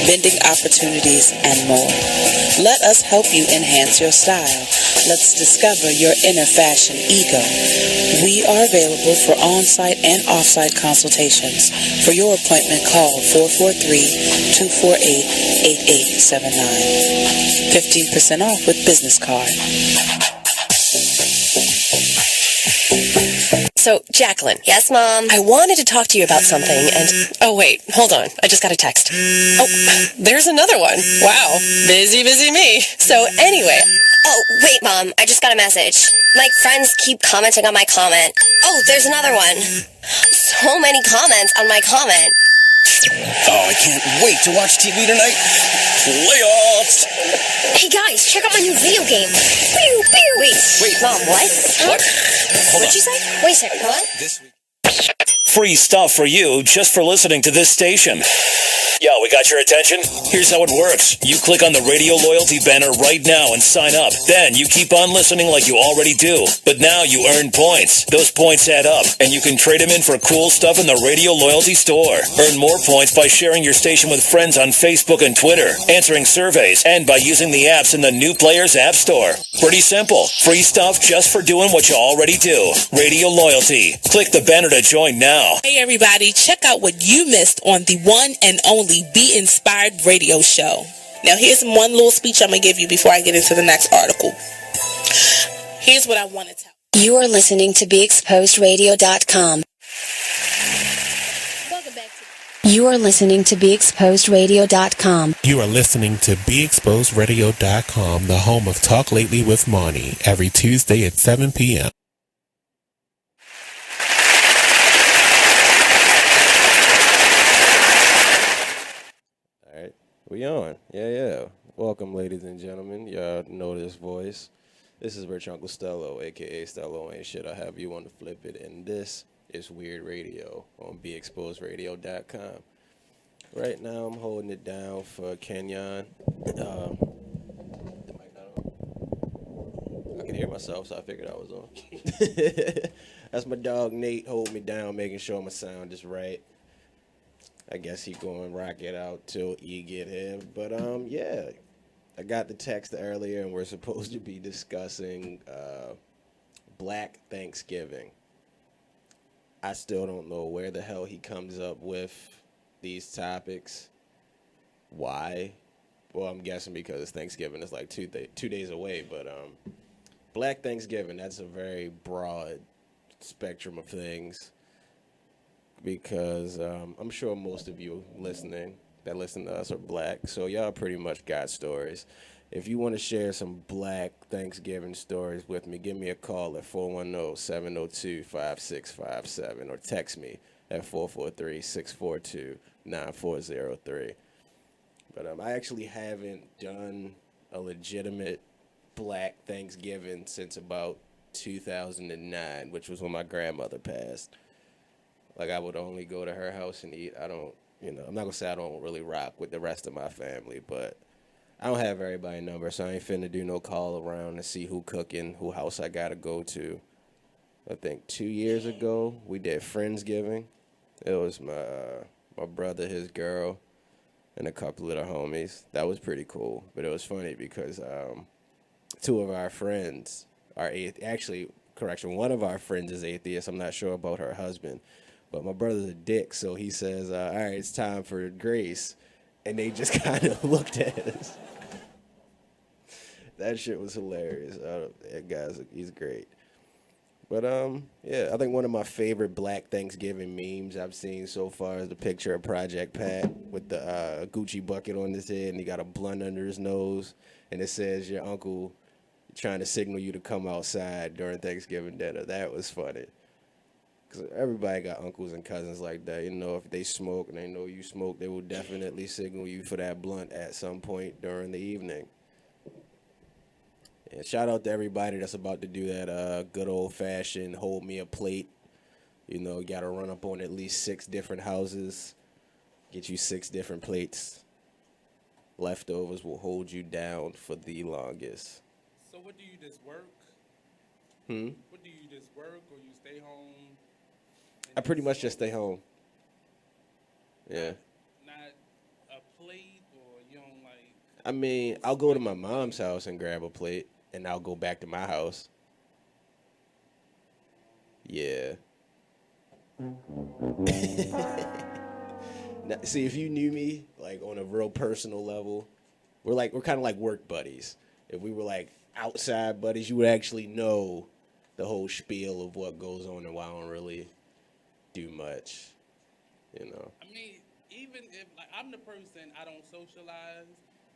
vending opportunities, and more. Let us help you enhance your style. Let's discover your inner fashion ego. We are available for on-site and off-site consultations. For your appointment, call 443-248-8879. 15% off with business card. So, Jacqueline. Yes, Mom? I wanted to talk to you about something, and... Oh, wait, hold on. I just got a text. Oh, there's another one. Wow. Busy me. So, anyway... Oh, wait, Mom. I just got a message. My friends keep commenting on my comment. Oh, there's another one. So many comments on my comment. Oh, I can't wait to watch TV tonight. Playoffs! Hey, guys, check out my new video game. Pew, pew. Wait, Mom, what? What? What'd you say? Wait a second, what? This week. Free stuff for you just for listening to this station. Yo, we got your attention? Here's how it works. You click on the radio loyalty banner right now and sign up. Then you keep on listening like you already do. But now you earn points. Those points add up, and you can trade them in for cool stuff in the radio loyalty store. Earn more points by sharing your station with friends on Facebook and Twitter, answering surveys, and by using the apps in the new Players App Store. Pretty simple. Free stuff just for doing what you already do. Radio loyalty. Click the banner to join now. Hey everybody, check out what you missed on the one and only Be Inspired radio show. Now here's one little speech I'm going to give you before I get into the next article. Here's what I want to tell you. You are listening to BeExposedRadio.com. You are listening to BeExposedRadio.com. You are listening to BeExposedRadio.com, the home of Talk Lately with Monty, every Tuesday at 7 p.m. We on. Yeah. Welcome, ladies and gentlemen. Y'all know this voice. This is Rich Uncle Stello, a.k.a. Stello Ain't Shit. I have you on the flip it, and this is W.E.I.R.D Radio on BeExposedRadio.com. Right now, I'm holding it down for Kenyon. The mic not on? I can hear myself, so I figured I was on. That's my dog, Nate, holding me down, making sure my sound is right. I guess he going to rock it out till he get here. But, yeah, I got the text earlier, and we're supposed to be discussing Black Thanksgiving. I still don't know where the hell he comes up with these topics. Why? Well, I'm guessing because Thanksgiving is like 2 days away. But Black Thanksgiving, that's a very broad spectrum of things. Because I'm sure most of you that listen to us are black, so y'all pretty much got stories. If you want to share some Black Thanksgiving stories with me, give me a call at 410-702-5657 or text me at 443-642-9403. But I actually haven't done a legitimate Black Thanksgiving since about 2009, which was when my grandmother passed. Like, I would only go to her house and eat. I'm not going to say I don't really rock with the rest of my family, but I don't have everybody's number, so I ain't finna do no call around to see who cooking, who house I got to go to. I think 2 years ago, we did Friendsgiving. It was my brother, his girl, and a couple of the homies. That was pretty cool, but it was funny because two of our friends are actually, correction, one of our friends is atheist. I'm not sure about her husband. But my brother's a dick, so he says, all right, it's time for grace. And they just kind of looked at us. That shit was hilarious. That guy's, he's great. But, yeah, I think one of my favorite Black Thanksgiving memes I've seen so far is the picture of Project Pat with the Gucci bucket on his head, and he got a blunt under his nose. And it says, your uncle trying to signal you to come outside during Thanksgiving dinner. That was funny. Because everybody got uncles and cousins like that. You know, if they smoke and they know you smoke, they will definitely signal you for that blunt at some point during the evening. And shout out to everybody that's about to do that good old-fashioned hold me a plate. You know, you got to run up on at least 6 different houses, get you 6 different plates. Leftovers will hold you down for the longest. So what do you just work? What do you just work or you stay home? I pretty much just stay home. Yeah. Not a plate, or you don't like? I mean, I'll go to my mom's house and grab a plate, and I'll go back to my house. Yeah. Now, see, if you knew me like on a real personal level, we're kind of like work buddies. If we were like outside buddies, you would actually know the whole spiel of what goes on and why I don't really do much. You know. I mean, even if like I'm the person I don't socialize,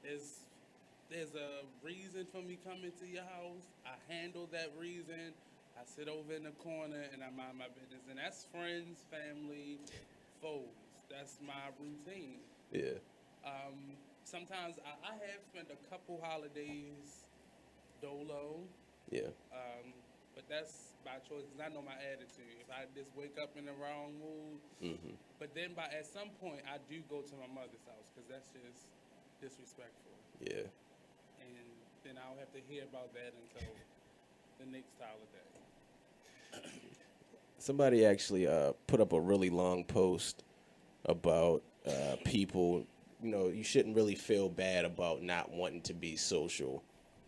there's a reason for me coming to your house. I handle that reason. I sit over in the corner and I mind my business, and that's friends, family, foes. That's my routine. Yeah. Sometimes I have spent a couple holidays dolo, Yeah. but that's by choice because I know my attitude. If I just wake up in the wrong mood, but then at some point I do go to my mother's house because that's just disrespectful, Yeah. and then I'll have to hear about that until the next holiday. Somebody actually put up a really long post about people. You know, you shouldn't really feel bad about not wanting to be social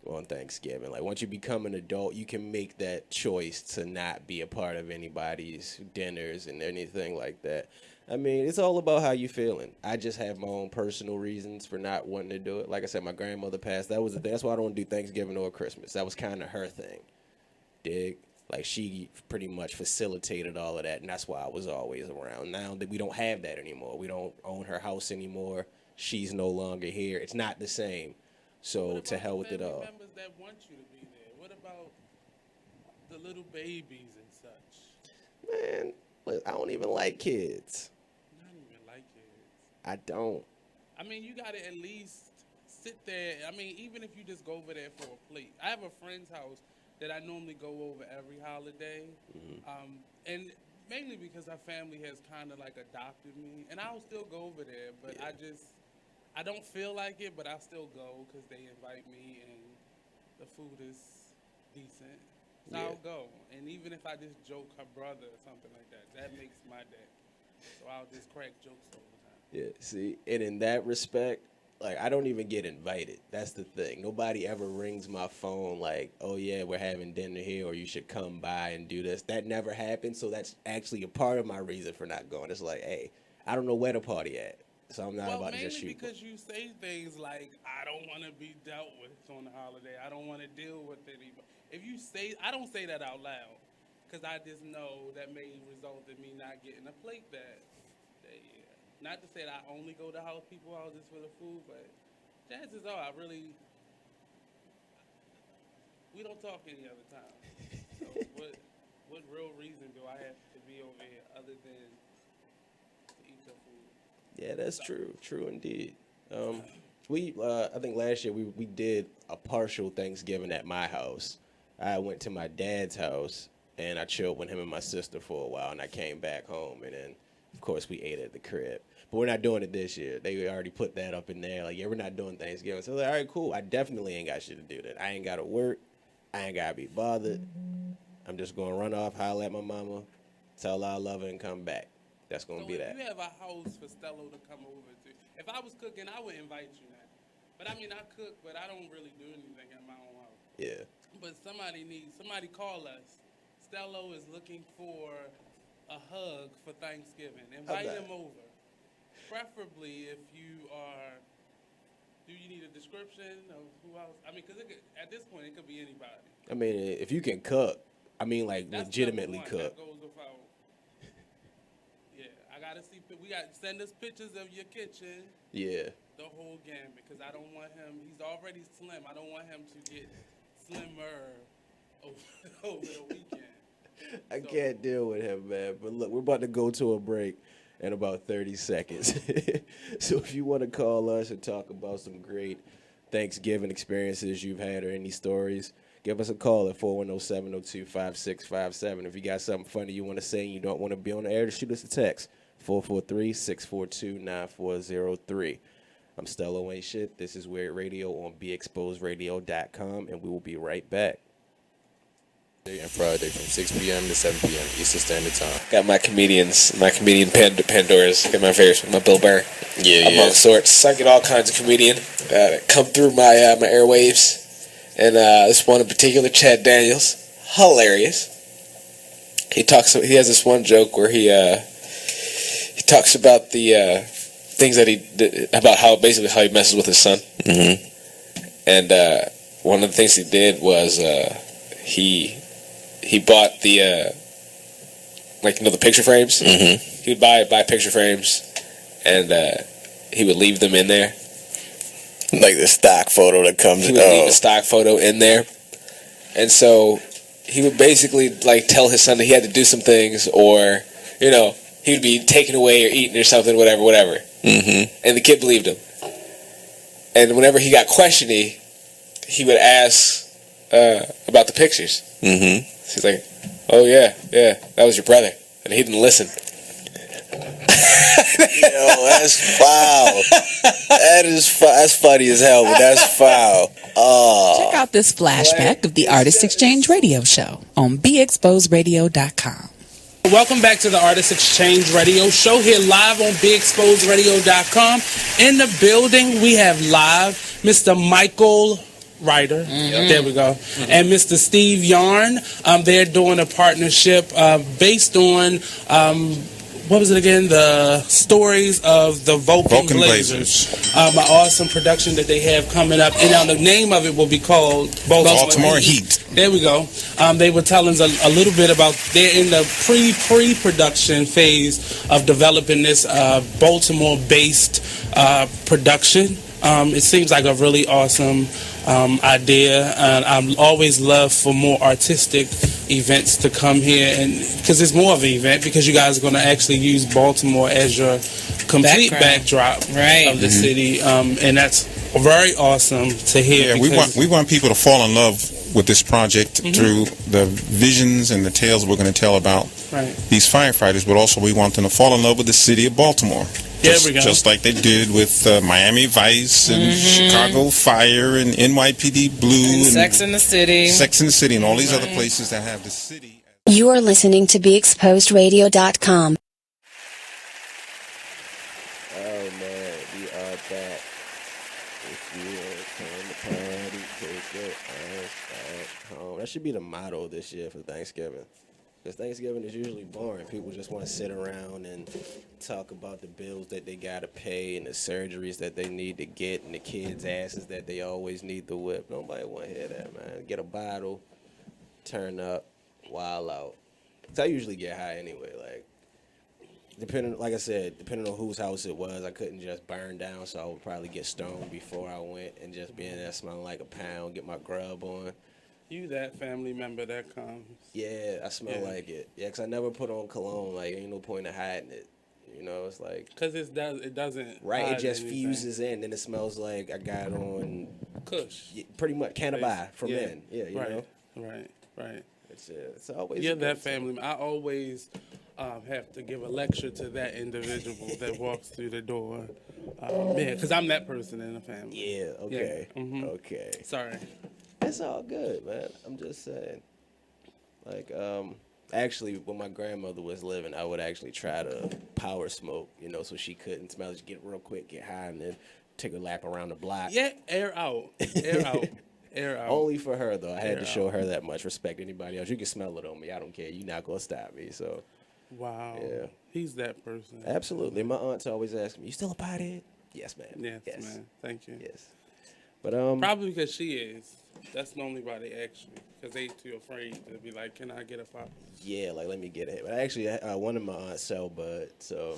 on Thanksgiving. Like, once you become an adult, you can make that choice to not be a part of anybody's dinners and anything like that. I mean, it's all about how you feeling. I just have my own personal reasons for not wanting to do it. Like I said, my grandmother passed. That was the thing. That's why I don't do Thanksgiving or Christmas. That was kind of her thing. Dig? Like, she pretty much facilitated all of that, and that's why I was always around. Now that we don't have that anymore, we don't own her house anymore. She's no longer here. It's not the same. So What to about hell the with it family all. members that want you to be there? What about the little babies and such? Man, look, I don't even like kids. Not even like kids. I don't. I mean, you gotta at least sit there. I mean, even if you just go over there for a plate. I have a friend's house that I normally go over every holiday, and mainly because our family has kind of like adopted me, and I'll still go over there. But I don't feel like it, but I still go because they invite me, and the food is decent. So Yeah. I'll go, and even if I just joke her brother or something like that, that makes my day. So I'll just crack jokes all the time. Yeah, see, and in that respect, like, I don't even get invited. That's the thing. Nobody ever rings my phone like, "Oh yeah, we're having dinner here," or "You should come by and do this." That never happened. So that's actually a part of my reason for not going. It's like, hey, I don't know where the party at, so I'm not Well, about to just mainly shoot. because you say things like, "I don't want to be dealt with on the holiday. I don't want to deal with anybody." If you say, I don't say that out loud, because I just know that may result in me not getting a plate that year. Not to say that I only go to people houses for the food, but chances are we don't talk any other time. So what real reason do I have to be over here other than to eat your food? Yeah, that's true. True indeed. I think last year we did a partial Thanksgiving at my house. I went to my dad's house and I chilled with him and my sister for a while, and I came back home, and then of course we ate at the crib. But we're not doing it this year. They already put that up in there. Like, yeah, we're not doing Thanksgiving. So I was like, all right, cool. I definitely ain't got shit to do that. I ain't got to work. I ain't got to be bothered. I'm just going to run off, holler at my mama, tell her I love her, and come back. That's going to So be if that. you have a house for Stello to come over to, if I was cooking, I would invite you now. But I mean, I cook, but I don't really do anything at my own house. Yeah. But somebody call us. Stello is looking for a hug for Thanksgiving. Invite bet. him over. Preferably if you are, do you need a description of who else? I mean, because at this point, it could be anybody. I mean, if you can cook, I mean, like, That's legitimately number one. cook. That goes without. Yeah, I gotta see. Send us pictures of your kitchen, Yeah. the whole gambit, because I don't want him. He's already slim. I don't want him to get slimmer over the weekend. I can't deal with him, man. But look, we're about to go to a break in about 30 seconds. So if you want to call us and talk about some great Thanksgiving experiences you've had or any stories, give us a call at 410-702-5657. If you got something funny you want to say and you don't want to be on the air, just shoot us a text, 443-642-9403. I'm Stello Ain't Shit. This is W.E.I.R.D Radio on BeExposedRadio.com, and we will be right back. And Friday from 6 p.m. to 7 p.m. Eastern Standard Time. Got my comedian Pandoras. Got my favorites, my Bill Burr. Among sorts. I get all kinds of comedian come through my my airwaves. And this one in particular, Chad Daniels, hilarious. He has this one joke where he talks about the things that he did, about how he messes with his son. Mm-hmm. And one of the things he did was he bought the the picture frames. Mm-hmm. He would buy picture frames, and he would leave them in there. Like the stock photo that comes. He would leave the stock photo in there, and so he would basically tell his son that he had to do some things, or he would be taken away or eaten or something, whatever. Mm-hmm. And the kid believed him. And whenever he got questioning, he would ask about the pictures. Mm-hmm. He's like, "Oh yeah, that was your brother," and he didn't listen. Yo, that's foul. That's funny as hell, but that's foul. Check out this flashback of the Artist Exchange Radio Show on BeExposedRadio.com. Welcome back to the Artist Exchange Radio Show, here live on BeExposedRadio.com. In the building, we have live Mr. Michael Ryder. Mm-hmm. There we go. Mm-hmm. And Mr. Steve Yarn. They're doing a partnership based on... what was it again? The stories of the Vulcan Blazers. An awesome production that they have coming up. And now the name of it will be called Baltimore Heat. There we go. They were telling us a little bit about, they're in the pre-production phase of developing this Baltimore-based production. It seems like a really awesome idea, and I always love for more artistic events to come here, and because it's more of an event, because you guys are going to actually use Baltimore as your complete backdrop of the city, and that's very awesome to hear. Yeah, we want people to fall in love with this project through the visions and the tales we're going to tell about these firefighters, but also we want them to fall in love with the city of Baltimore. Just like they did with Miami Vice and Chicago Fire and NYPD Blue and Sex and the City. And all these other places that have the city. You are listening to BeExposedRadio.com. Oh man, we are back. If you come to party, take your ass back home. That should be the motto this year for Thanksgiving. Because Thanksgiving is usually boring. People just want to sit around and talk about the bills that they got to pay and the surgeries that they need to get and the kids' asses that they always need to whip. Nobody want to hear that, man. Get a bottle, turn up, wild out. Because I usually get high anyway. Like I said, depending on whose house it was, I couldn't just burn down, so I would probably get stoned before I went and just be in there smelling like a pound, get my grub on. You that family member that comes. Yeah, I smell like it. Yeah, because I never put on cologne. Ain't no point in hiding it. It's like... Because it doesn't... Right, it just fuses in, and it smells like I got on... Kush. Yeah, pretty much. Cannabis for men. Yeah, you know? Right. It's always... You're that family. I always have to give a lecture to that individual that walks through the door. Because I'm that person in the family. Yeah, okay. Yeah. Mm-hmm. Okay. Sorry. It's all good, man. I'm just saying. Actually, when my grandmother was living, I would actually try to power smoke, so she couldn't smell it. Just get real quick, get high, and then take a lap around the block. Yeah, air out. Air out. Only for her, though. I had to show her that much respect. Anybody else, you can smell it on me. I don't care. You're not going to stop me, so. Wow. Yeah. He's that person. Absolutely. My aunts always ask me, you still a pothead? Yes, ma'am. Yes, man. Thank you. Yes. But probably because she is. That's normally why they ask you, because they too afraid to be like, "Can I get a pop?" Yeah, let me get it. But actually, one of my aunts sell bud, so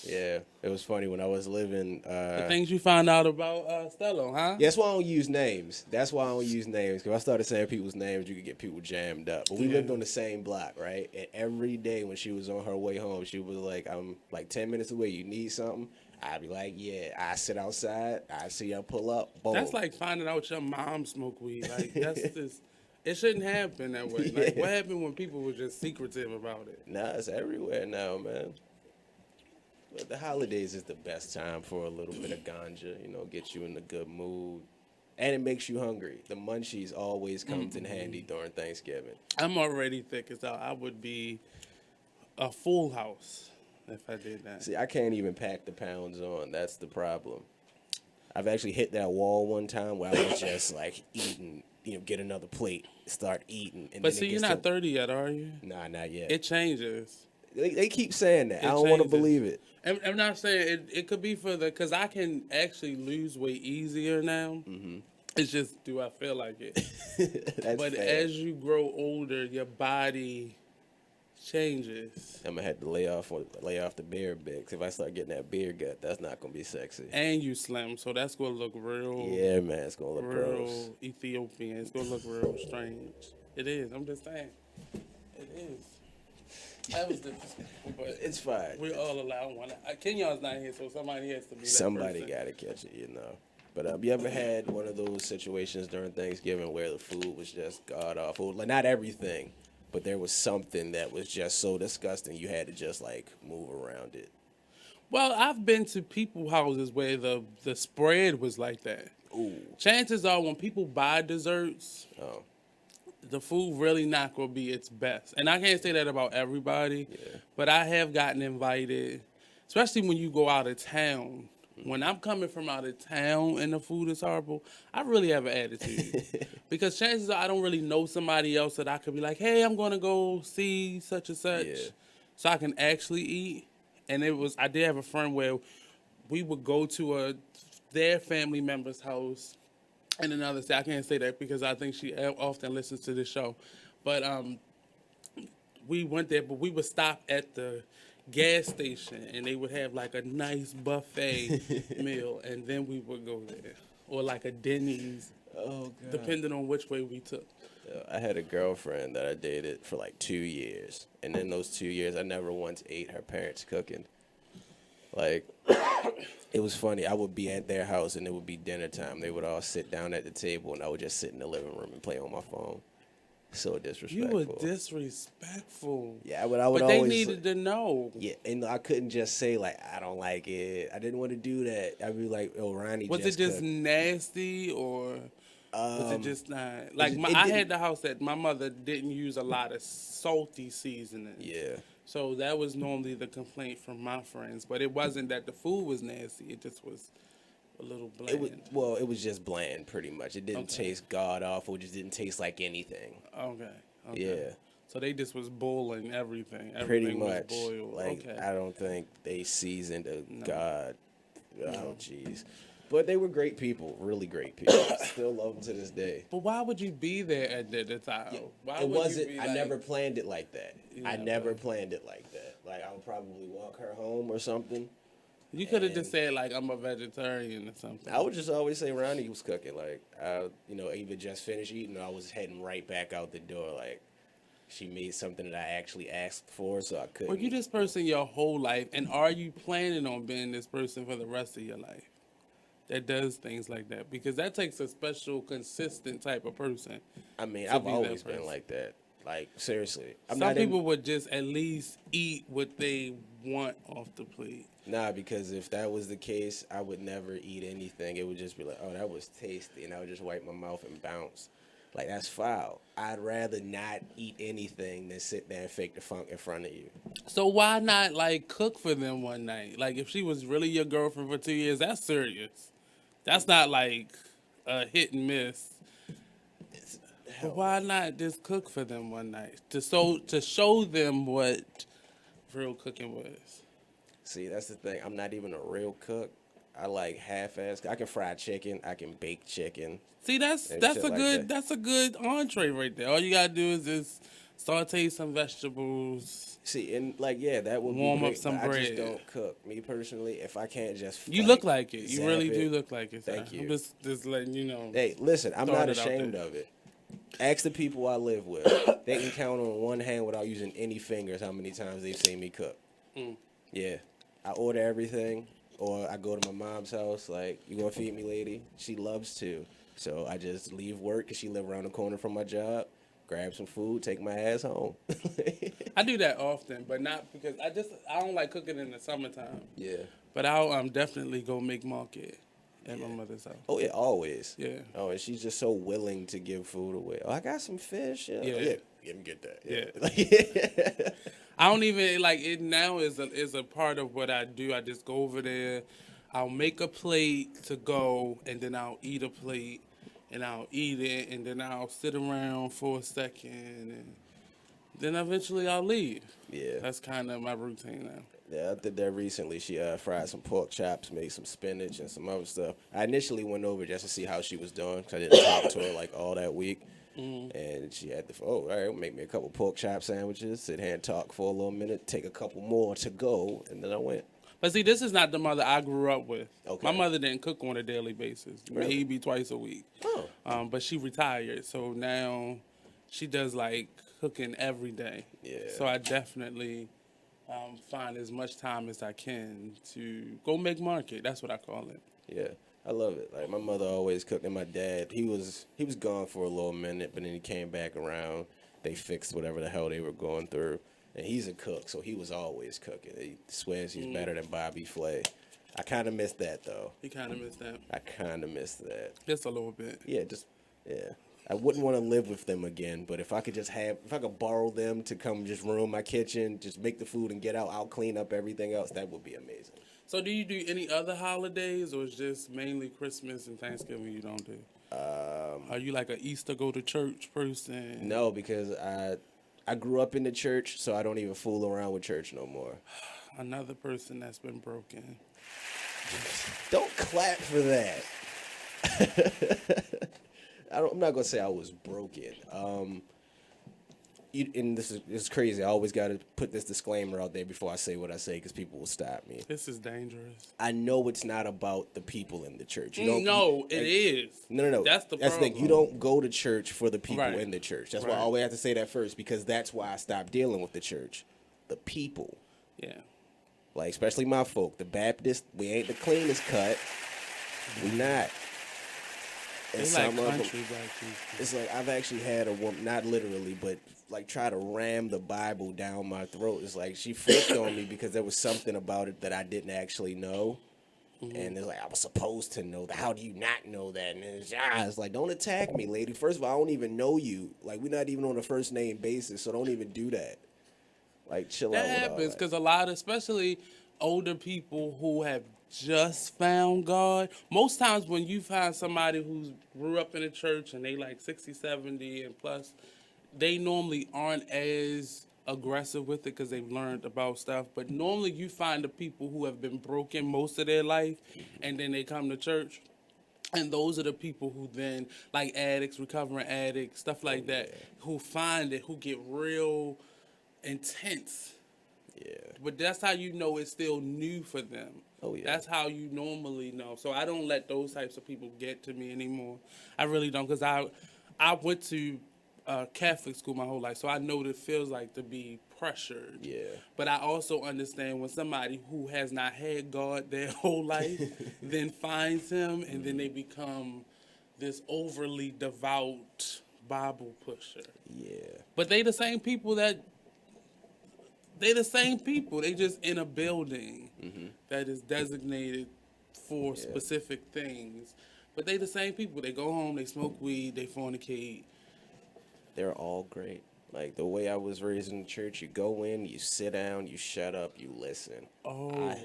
yeah, it was funny when I was living. The things you found out about Stello, huh? Yeah, that's why I don't use names. Because if I started saying people's names, you could get people jammed up. But we lived on the same block, right? And every day when she was on her way home, she was like, "I'm 10 minutes away. You need something?" I'd be like, yeah, I sit outside, I see y'all pull up, boom. That's like finding out your mom smoked weed. That's just, it shouldn't happen that way. What happened when people were just secretive about it? Nah, it's everywhere now, man. But the holidays is the best time for a little bit of ganja, get you in a good mood, And it makes you hungry. The munchies always comes in handy during Thanksgiving. I'm already thick as hell. I would be a full house if I did that. See, I can't even pack the pounds on. That's the problem. I've actually hit that wall one time where I was just like eating, get another plate, start eating. And But then see, you're not 30 yet, are you? Nah, not yet. It changes. They keep saying that. I don't want to believe it. I'm not saying it could be because I can actually lose weight easier now. Mm-hmm. It's just, do I feel like it? But fair. as you grow older, your body changes. I'm gonna have to lay off the beard bit. 'Cause if I start getting that beard gut, that's not gonna be sexy. And you slim, so that's gonna look real. Yeah, man, it's gonna look real gross. Ethiopian. It's gonna look real strange. It is. I'm just saying. It is. That was disrespectful, but it's fine. We all allow one. Kenyon's not here, so somebody has to be. Somebody got to catch it, But you ever had one of those situations during Thanksgiving where the food was just god awful? Like, not everything, but there was something that was just so disgusting you had to just like move around it. Well, I've been to people houses where the spread was like that. Ooh. Chances are when people buy desserts, the food really not gonna be its best. And I can't say that about everybody, but I have gotten invited, especially when you go out of town. When I'm coming from out of town and the food is horrible, I really have an attitude. Because chances are I don't really know somebody else that I could be like, hey, I'm going to go see such and such so I can actually eat. And I did have a friend where we would go to their family member's house in another state. I can't say that because I think she often listens to the show. But we went there, but we would stop at the gas station and they would have like a nice buffet meal, and then we would go there, or like a Denny's. Oh God! Depending on which way we took. I had a girlfriend that I dated for like 2 years, and in those 2 years, I never once ate her parents' cooking. Like, it was funny. I would be at their house and it would be dinner time. They would all sit down at the table, and I would just sit in the living room and play on my phone. So disrespectful. You were disrespectful. Yeah, but I would but always. But they needed to know. Yeah, and I couldn't just say like I don't like it. I didn't want to do that. I'd be like, "Oh, Ronnie." Was it just nasty, or was it just not like? I had the house that my mother didn't use a lot of salty seasoning. Yeah. So that was normally the complaint from my friends, but it wasn't that the food was nasty. It just was a little bland. It was just bland, pretty much. It didn't taste god awful. It just didn't taste like anything. Okay. Yeah. So they just was boiling everything. Pretty much. Was boiled. Like, I don't think they seasoned God. Oh, jeez. But they were great people, really great people. Still love them to this day. But why would you be there at the time? Yeah, it wasn't. I never planned it like that. I never planned it like that. Like, I would probably walk her home or something. You could have just said, like, I'm a vegetarian or something. I would just always say Ronnie was cooking. Like, I either just finished eating or I was heading right back out the door. Like, she made something that I actually asked for, so I couldn't. Were you this person your whole life, and are you planning on being this person for the rest of your life that does things like that? Because that takes a special, consistent type of person. I mean, I've always been like that. Like, seriously. Some people would just at least eat what they want off the plate. Nah, because if that was the case, I would never eat anything. It would just be like, oh, that was tasty, and I would just wipe my mouth and bounce. Like, that's foul. I'd rather not eat anything than sit there and fake the funk in front of you. So why not, like, cook for them one night? Like, if she was really your girlfriend for 2 years, that's serious. That's not, like, a hit and miss. But why not just cook for them one night to show them what real cooking was? See, that's the thing. I'm not even a real cook. I like half-ass. I can fry chicken. I can bake chicken. See, that's a good entree right there. All you gotta do is just saute some vegetables. See, and that would warm be great, up some bread. bread. I just don't cook. Me personally, if I can't just you look like it. You really do look like it. Thank you. I'm just letting you know. Hey, listen, I'm not ashamed of it. Ask the people I live with. They can count on one hand without using any fingers how many times they've seen me cook. Yeah. I order everything, or I go to my mom's house, like, you gonna feed me, lady? She loves to. So I just leave work, because she live around the corner from my job, grab some food, take my ass home. I do that often, but not because I don't like cooking in the summertime. Yeah. But I'll definitely go make market at my mother's house. Oh yeah, always. Yeah. Oh, and she's just so willing to give food away. Oh, I got some fish. Yeah. Yeah. Oh, yeah. Let me get that. Yeah. I don't even like it now. Is a part of what I do. I just go over there. I'll make a plate to go, and then I'll eat a plate, and I'll eat it, and then I'll sit around for a second, and then eventually I'll leave. Yeah. That's kind of my routine now. Yeah, I did that recently. She fried some pork chops, made some spinach and some other stuff. I initially went over just to see how she was doing because I didn't talk to her like all that week. And she had all right, make me a couple pork chop sandwiches, sit here and talk for a little minute, take a couple more to go, and then I went. But see, this is not the mother I grew up with. Okay. My mother didn't cook on a daily basis, Really? maybe twice a week. Oh. But she retired, so now she does like cooking every day. Yeah. So I definitely find as much time as I can to go make market. That's what I call it. Yeah, I love it. Like my mother always cooked, and my dad, he was gone for a little minute, but then he came back around. They fixed whatever the hell they were going through, and he's a cook, so he was always cooking. He swears he's better than Bobby Flay. I kind of missed that though. You kind of missed that. I kind of missed that. Just a little bit. Yeah. I wouldn't want to live with them again, but if I could borrow them to come just ruin my kitchen, just make the food and get out, I'll clean up everything else. That would be amazing. So do you do any other holidays, or is just mainly Christmas and Thanksgiving you don't do? Are you like an Easter go to church person? No, because I grew up in the church, so I don't even fool around with church no more. Another person that's been broken. Don't clap for that. I'm not gonna say I was broken. And this is crazy. I always got to put this disclaimer out there before I say what I say because people will stop me. This is dangerous. I know it's not about the people in the church. It is. No. That's the thing. problem. You don't go to church for the people Right. in the church. That's why I always have to say that first because that's why I stopped dealing with the church. The people. Yeah. Like, especially my folk. The Baptists, we ain't the cleanest cut. We not. And They some like of them, country black people. it's like I've actually had a woman, not literally, but like try to ram the Bible down my throat. It's like she flipped on me because there was something about it that I didn't actually know. And it's like, I was supposed to know that. How do you not know that? And it's like, don't attack me, lady. First of all, I don't even know you. Like, we're not even on a first name basis, so don't even do that. Like, chill out. That happens because a lot, especially older people who have just found God. Most times when you find somebody who grew up in a church and they like 60, 70 and plus, they normally aren't as aggressive with it because they've learned about stuff. But normally you find the people who have been broken most of their life and then they come to church. And those are the people who then, like addicts, recovering addicts, stuff like that, who find it, who get real intense. Yeah. But that's how you know it's still new for them. Oh, yeah. That's how you normally know. So I don't let those types of people get to me anymore. I really don't, because I went to Catholic school my whole life, so I know what it feels like to be pressured. Yeah. But I also understand when somebody who has not had God their whole life then finds him, and then they become this overly devout Bible pusher. Yeah. But they the same people that... They the same people. They just in a building that is designated for specific things. But they the same people. They go home, they smoke weed, they fornicate. They're all great. Like, the way I was raised in the church, you go in, you sit down, you shut up, you listen. Oh, wow.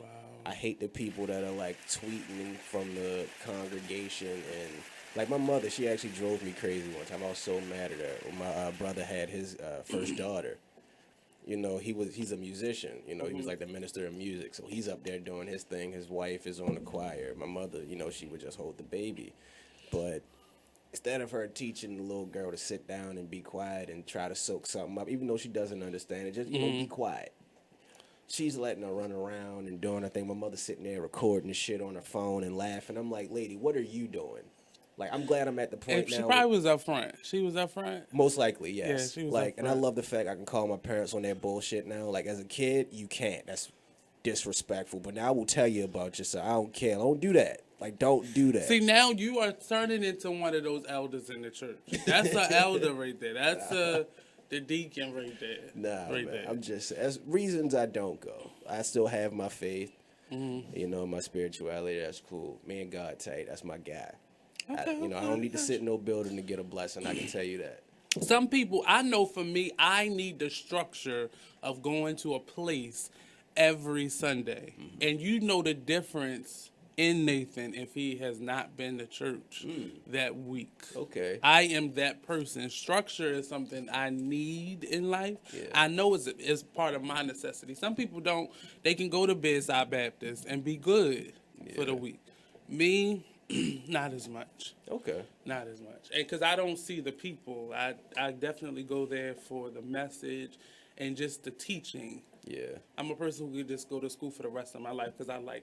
I hate the people that are, like, tweeting from the congregation. And, like, my mother, she actually drove me crazy one time. I was so mad at her. When my brother had his first daughter. You know, he's a musician. You know, he was like the minister of music. So he's up there doing his thing. His wife is on the choir. My mother, you know, she would just hold the baby. But instead of her teaching the little girl to sit down and be quiet and try to soak something up, even though she doesn't understand it, just, you know, be quiet. She's letting her run around and doing her thing. My mother's sitting there recording shit on her phone and laughing. I'm like, lady, what are you doing? Like, I'm glad I'm at the point And now. she probably was up front. She was up front? Most likely, yes. Yeah, she was like, up and I front. love the fact I can call my parents on their bullshit now. Like, as a kid, you can't. That's disrespectful. But now I will tell you about yourself. I don't care. Don't do that. Like, don't do that. See, now you are turning into one of those elders in the church. That's an elder right there. That's the deacon right there. Nah, right man. there. I'm just, as reasons I don't go. I still have my faith. You know, my spirituality, that's cool. Me and God tight, that's my guy. Okay, I don't need to sit in no building to get a blessing. I can tell you that. Some people, I know for me, I need the structure of going to a place every Sunday. And you know the difference in Nathan if he has not been to church that week. Okay. I am that person. Structure is something I need in life. Yeah. I know it's part of my necessity. Some people don't. They can go to Bedside Baptist and be good for the week. Me, not as much. Okay. Not as much. And because I don't see the people. I definitely go there for the message and just the teaching. Yeah. I'm a person who could just go to school for the rest of my life because I like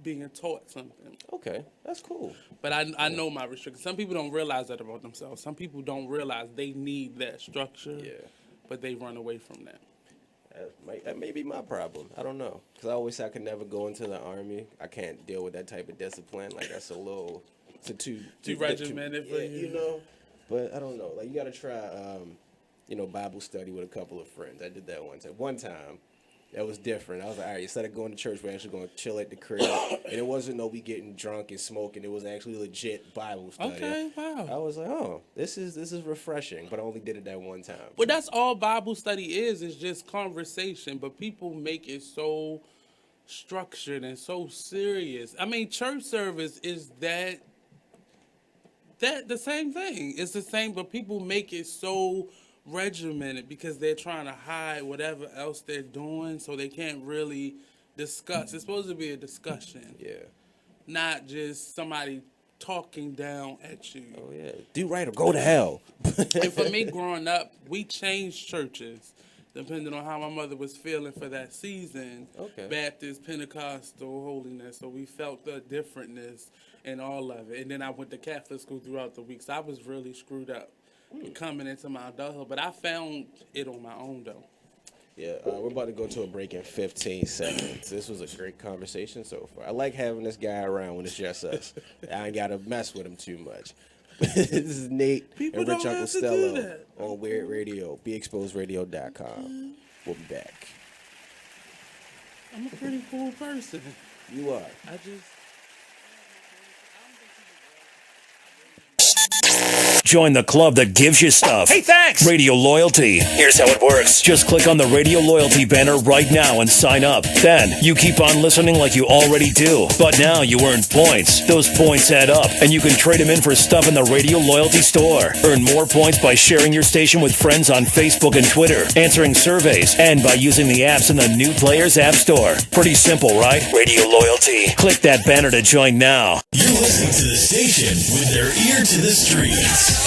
being taught something. Okay, that's cool. But I know my restrictions. Some people don't realize that about themselves. Some people don't realize they need that structure. Yeah. But they run away from that. That may be my problem. I don't know. Because I always say I could never go into the Army. I can't deal with that type of discipline. Like, that's too regimented for you. You know? But I don't know. Like, you got to try, Bible study with a couple of friends. I did that one time. One time, that was different. I was like, all right, instead of going to church, we're actually going to chill at the crib. And it wasn't we getting drunk and smoking. It was actually legit Bible study. Okay, wow. I was like, oh, this is refreshing. But I only did it that one time. Well, that's all Bible study is just conversation. But people make it so structured and so serious. I mean, church service is that the same thing. It's the same, but people make it so regimented because they're trying to hide whatever else they're doing, so they can't really discuss. It's supposed to be a discussion. Yeah. Not just somebody talking down at you. Oh, yeah. Do right or go to hell. And for me, growing up, we changed churches depending on how my mother was feeling for that season. Okay. Baptist, Pentecostal, holiness. So we felt the differentness in all of it. And then I went to Catholic school throughout the week, so I was really screwed up coming into my adulthood. But I found it on my own, though. Yeah, we're about to go to a break in 15 seconds. This was a great conversation so far. I like having this guy around when it's just us. I ain't got to mess with him too much. This is Nate and Rich Uncle Stello on W.E.I.R.D Radio, BeExposedRadio.com. We'll be back. I'm a pretty cool person. You are. I just... Join the club that gives you stuff. Hey, thanks! Radio Loyalty. Here's how it works. Just click on the Radio Loyalty banner right now and sign up. Then, you keep on listening like you already do. But now you earn points. Those points add up, and you can trade them in for stuff in the Radio Loyalty store. Earn more points by sharing your station with friends on Facebook and Twitter, answering surveys, and by using the apps in the New Players App Store. Pretty simple, right? Radio Loyalty. Click that banner to join now. You're listening to the station with their ear to the streets.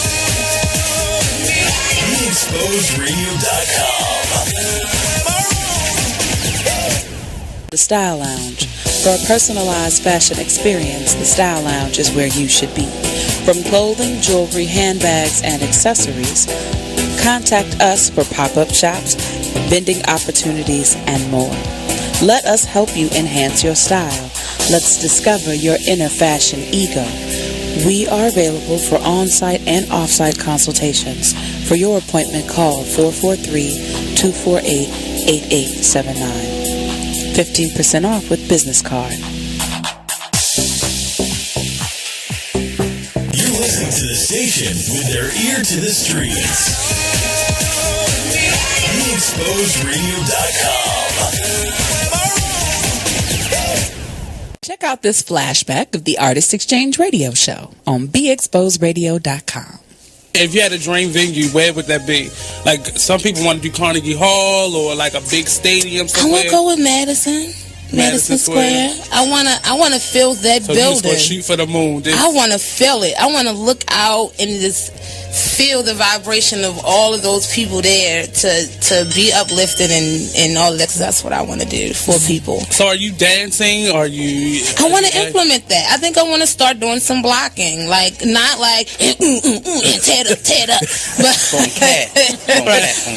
BeExposedRadio.com. The Style Lounge. For a personalized fashion experience, the Style Lounge is where you should be. From clothing, jewelry, handbags, and accessories, contact us for pop-up shops, vending opportunities, and more. Let us help you enhance your style. Let's discover your inner fashion ego. We are available for on-site and off-site consultations. For your appointment, call 443-248-8879. 15% off with business card. You're listening to the station with their ear to the streets. BeExposedRadio.com. Check out this flashback of the Artist Exchange Radio Show on BeExposedRadio.com. If you had a dream venue, where would that be? Like, some people want to do Carnegie Hall or like a big stadium somewhere. I want to go with Madison Square. I wanna feel that so building. So you just shoot for the moon. I want to feel it. I want to look out and just feel the vibration of all of those people there to be uplifted and all of that, because that's what I want to do for people. So are you dancing? Are you... I want to implement that. I think I want to start doing some blocking. Like, not like, and tear it up.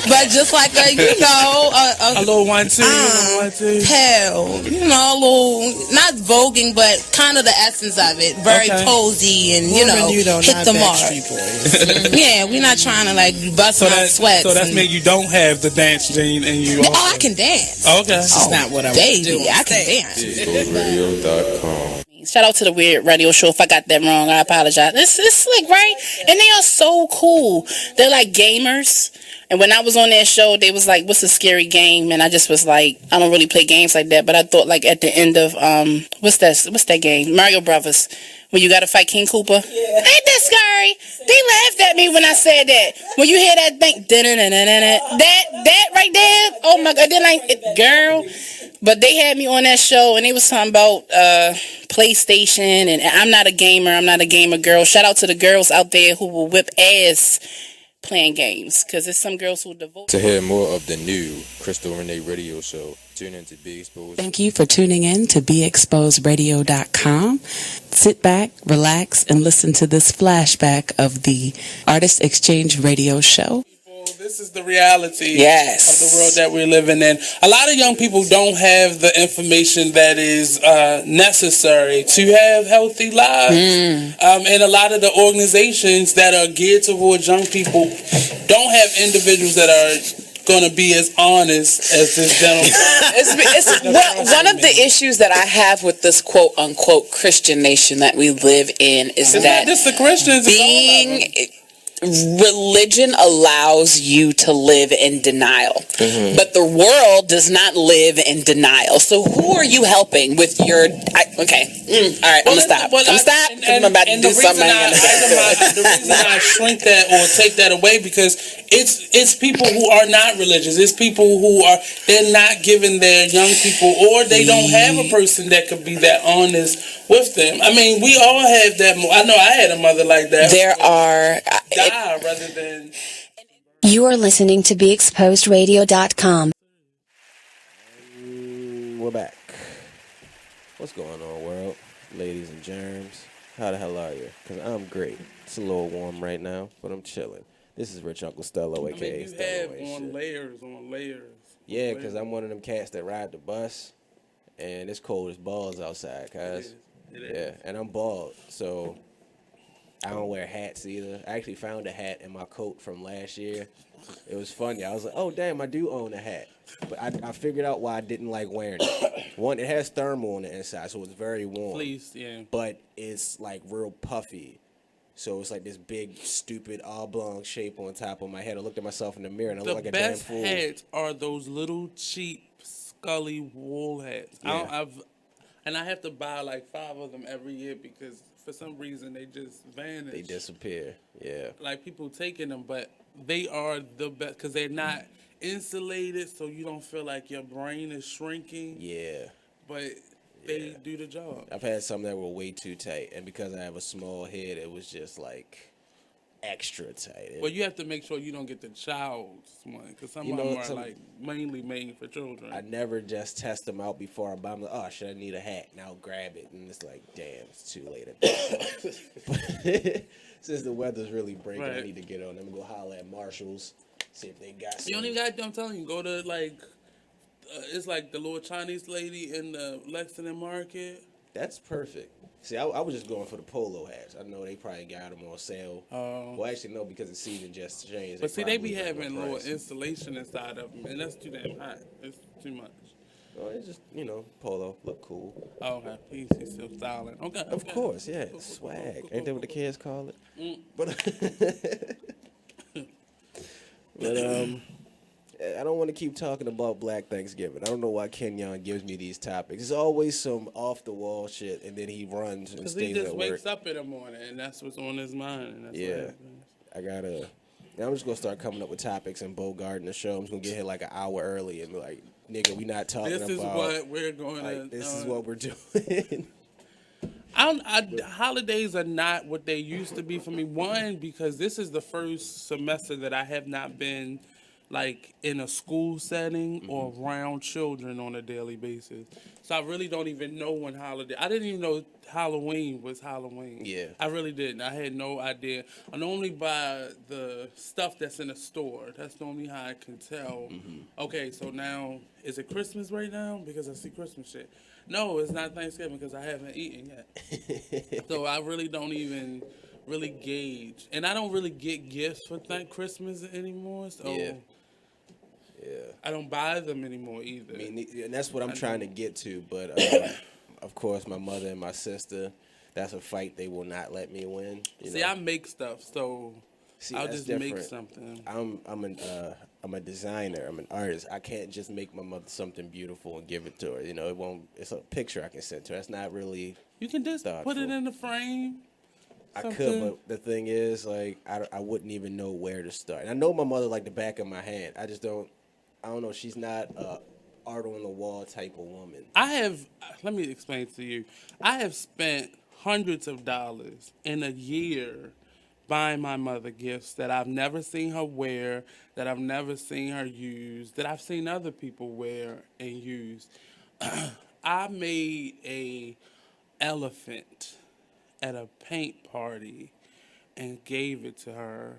But just like a little 1-2. Hell, a little, not voguing, but kind of the essence of it. Very posy and, hit the mark. Yeah, we're not trying to like bust out sweats. So that's mean you don't have the dance gene and you. Oh, I can dance. Okay, that's not what I was doing. I can dance. BeExposedRadio.com. Shout out to the Weird Radio Show. If I got that wrong, I apologize. It's slick, right? And they are so cool. They're like gamers. And when I was on that show, they was like, "What's a scary game?" And I just was like, "I don't really play games like that." But I thought like at the end of what's that game? Mario Brothers, when you got to fight King Koopa. Yeah. Ain't that scary? They laughed at me when I said that. When you hear that thing, that right there. Oh my God! Girl. But they had me on that show, and they was talking about PlayStation, and I'm not a gamer. I'm not a gamer girl. Shout out to the girls out there who will whip ass playing games, because there's some girls who devote. To hear more of the new Crystal Renee Radio Show, tune in to Be Exposed. Thank you for tuning in to BeExposedRadio.com. Sit back, relax, and listen to this flashback of the Artist Exchange Radio Show. This is the reality Yes. of the world that we're living in. A lot of young people don't have the information that is necessary to have healthy lives. And a lot of the organizations that are geared towards young people don't have individuals that are going to be as honest as this gentleman. One of the issues that I have with this quote-unquote Christian nation that we live in is it's that not just the Christians, being... Religion allows you to live in denial, but the world does not live in denial. So who are you helping with your... All right, I'm going to stop. I'm about to do something. The reason I shrink that or take that away, because it's people who are not religious. It's people who are... They're not giving their young people, or they don't have a person that could be that honest with them. I mean, we all have that. I know I had a mother like that. Rather than... You are listening to BeExposedRadio.com. We're back. What's going on, world? Ladies and germs. How the hell are you? Because I'm great. It's a little warm right now, but I'm chilling. This is Rich Uncle Stello, a.k.a. you Stello. have on layers on layers. Yeah, because I'm one of them cats that ride the bus, and it's cold as balls outside, cuz. Yeah, and I'm bald, so... I don't wear hats either. I actually found a hat in my coat from last year. It was funny. I was like, oh, damn, I do own a hat. But I figured out why I didn't like wearing it. One, it has thermal on the inside, so it's very warm. Please, yeah. But it's, like, real puffy. So it's like this big, stupid, oblong shape on top of my head. I looked at myself in the mirror, and I looked like a damn fool. The best hats are those little, cheap, scully wool hats. Yeah. And I have to buy, like, 5 of them every year because... For some reason, they just vanish. They disappear, yeah. Like, people taking them, but they are the best because they're not insulated, so you don't feel like your brain is shrinking. Yeah. But they do the job. I've had some that were way too tight, and because I have a small head, it was just, like, extra tight. Well, you have to make sure you don't get the child's one, because some of them are, like, mainly made for children. I never just test them out before I buy them. Like, oh, should I need a hat? And I'll grab it, and it's like, damn, it's too late at that point. Since the weather's really breaking, I need to get on them and go holler at Marshalls, see if they got some. You don't even got, I'm telling you, go to, like, it's like the little Chinese lady in the Lexington Market. That's perfect. See, I was just going for the polo hats. I know they probably got them on sale. Well, actually, no, because the season just changed. But see, they be having little installation inside of them, and that's too damn hot. It's too much. Oh, it's just, polo. Look cool. Oh, okay. He's still styling. Okay. Of course, yeah. Swag. Ain't that what the kids call it? But I don't want to keep talking about Black Thanksgiving. I don't know why Kenyon gives me these topics. It's always some off-the-wall shit, and then he runs and stays at work. Because he just wakes up in the morning, and that's what's on his mind. And that's I'm just going to start coming up with topics and bogarting the show. I'm just going to get here like an hour early and be like, nigga, we not talking about... This is what we're going to... This is what we're doing. Holidays are not what they used to be for me. One, because this is the first semester that I have not been... like in a school setting or around children on a daily basis. So I really don't even know when holiday. I didn't even know Halloween was Halloween. Yeah. I really didn't. I had no idea. I normally buy the stuff that's in a store. That's normally how I can tell. Okay, so now, is it Christmas right now? Because I see Christmas shit. No, it's not Thanksgiving because I haven't eaten yet. So I really don't even really gauge, and I don't really get gifts for Christmas anymore. So Yeah. I don't buy them anymore either. I mean, and that's what I'm trying to get to. But of course, my mother and my sister, that's a fight they will not let me win. See, I make stuff, so I'll just make something. I'm a designer. I'm an artist. I can't just make my mother something beautiful and give it to her. You know, it won't. It's a picture I can send to her. That's not really. You can just put it in the frame. I could, but the thing is, like, I wouldn't even know where to start. And I know my mother like the back of my hand. I just don't. I don't know. She's not a art on the wall type of woman. Let me explain to you. I have spent hundreds of dollars in a year buying my mother gifts that I've never seen her wear, that I've never seen her use, that I've seen other people wear and use. I made a elephant at a paint party and gave it to her.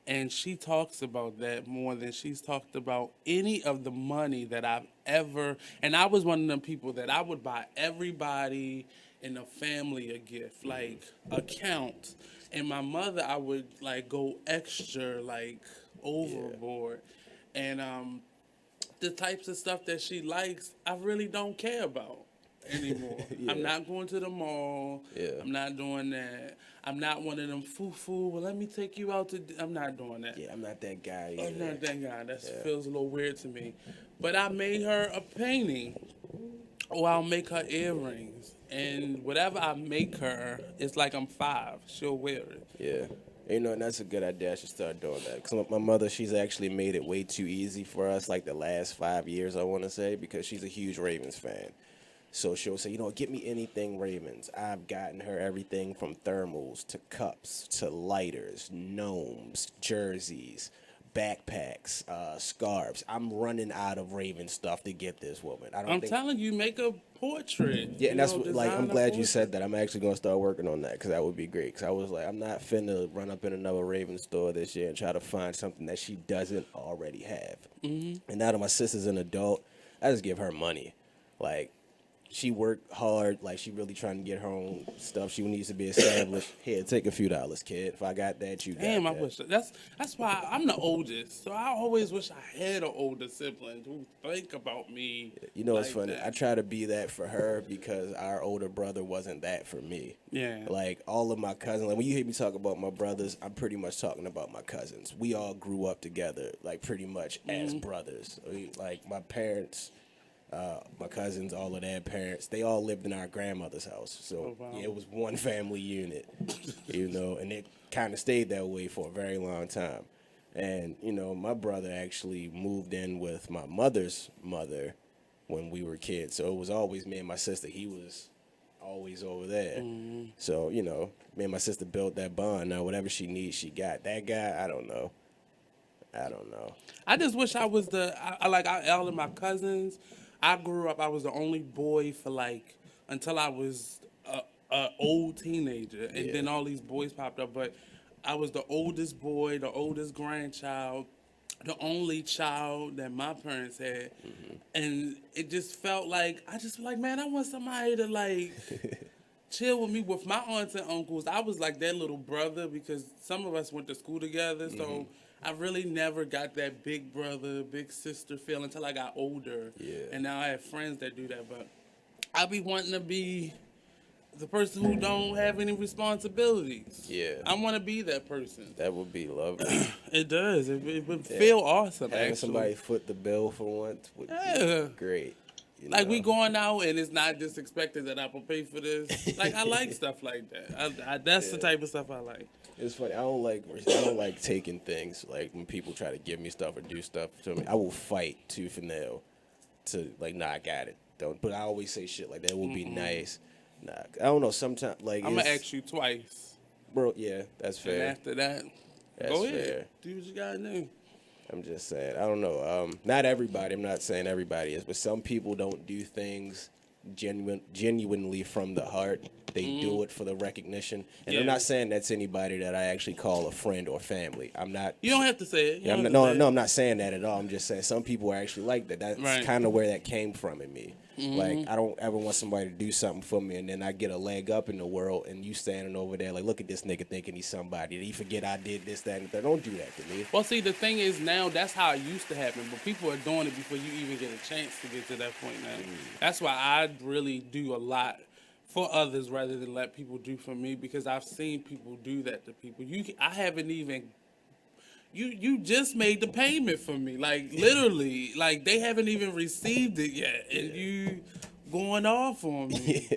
And she talks about that more than she's talked about any of the money that I've ever. And I was one of them people that I would buy everybody in the family a gift, like a count. And my mother, I would like go extra, like overboard. And the types of stuff that she likes, I really don't care about anymore. I'm not going to the mall. I'm not doing that. I'm not one of them foo-foo, well, let me take you out to... I'm not doing that. Yeah, I'm not that guy either. I'm not that guy. That feels a little weird to me. But I made her a painting. Or I'll make her earrings. And whatever I make her, it's like I'm 5. She'll wear it. Yeah. You know, and that's a good idea. I should start doing that. Because my mother, she's actually made it way too easy for us, like the last 5 years, I want to say, because she's a huge Ravens fan. So she'll say, you know, get me anything Ravens. I've gotten her everything from thermals to cups to lighters, gnomes, jerseys, backpacks, scarves. I'm running out of Raven stuff to get this woman. I'm telling you, make a portrait. Yeah, and that's what, like, I'm glad you said that. I'm actually going to start working on that because that would be great. Because I was like, I'm not finna run up in another Raven store this year and try to find something that she doesn't already have. And now that my sister's an adult, I just give her money. Like, she worked hard, like she really trying to get her own stuff. She needs to be established. Here, take a few dollars, kid. If I got that, you got Damn, that. I wish that's why I'm the oldest. So I always wish I had an older sibling who think about me. You know, like it's funny. that. I try to be that for her because our older brother wasn't that for me. Yeah. Like all of my cousins. Like when you hear me talk about my brothers, I'm pretty much talking about my cousins. We all grew up together, like pretty much as brothers. Like my parents. My cousins, all of their parents, they all lived in our grandmother's house. So, yeah, it was one family unit, you know, and it kind of stayed that way for a very long time. And, you know, my brother actually moved in with my mother's mother when we were kids. So it was always me and my sister. He was always over there. So, you know, me and my sister built that bond. Now, whatever she needs, she got. That guy, I don't know. I just wish I was all of my cousins. I grew up, I was the only boy for like, until I was a old teenager. And then all these boys popped up. But I was the oldest boy, the oldest grandchild, the only child that my parents had. And it just felt like, man, I want somebody to like chill with me. With my aunts and uncles, I was like their little brother because some of us went to school together. So I really never got that big brother, big sister feel until I got older. And now I have friends that do that. But I be wanting to be the person who don't have any responsibilities. I want to be that person. That would be lovely. It does. It would feel awesome, Having actually. somebody foot the bill for once would be great. Like, we going out and it's not just expected that I will pay for this. Like, I like stuff like that. That's the type of stuff I like. It's funny. I don't like taking things. Like when people try to give me stuff or do stuff to me, I will fight tooth and nail to like, nah, I got it. Don't. But I always say shit like that would be nice. Nah, I don't know. Sometimes like I'm gonna ask you twice, bro. Yeah, that's fair. And after that, go ahead. Do what you gotta do. I'm just saying. I don't know. Not everybody. I'm not saying everybody is, but some people don't do things genuinely from the heart. They do it for the recognition. And I'm not saying that's anybody that I actually call a friend or family. I'm not. You don't have to say it. I'm not saying that at all. I'm just saying some people are actually like that. That's kind of where that came from in me. Like, I don't ever want somebody to do something for me and then I get a leg up in the world and you standing over there like, look at this nigga thinking he's somebody. Did he forget I did this, that, and the third? Don't do that to me. Well, see, the thing is now that's how it used to happen, but people are doing it before you even get a chance to get to that point now. That's why I really do a lot for others rather than let people do for me, because I've seen people do that to people. I haven't even. You just made the payment for me, like literally, like they haven't even received it yet, and you going off on me.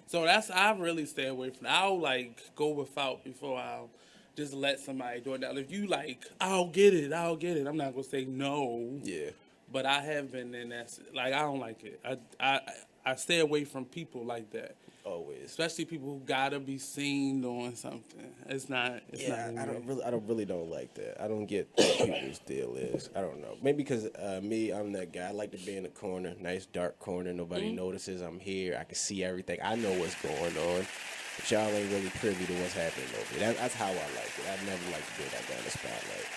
So I really stay away from that. I'll like go without before I'll just let somebody do it. Now, if you like, I'll get it. I'm not gonna say no. Yeah. But I have been in that. Like I don't like it. I stay away from people like that. Always. Especially people who gotta be seen doing something. It's not. I don't really like that. I don't get what people's deal is. I don't know. Maybe because I'm that guy. I like to be in the corner, nice dark corner. Nobody notices I'm here. I can see everything. I know what's going on. But y'all ain't really privy to what's happening over there. That's how I like it. I never like to be that guy in the spotlight.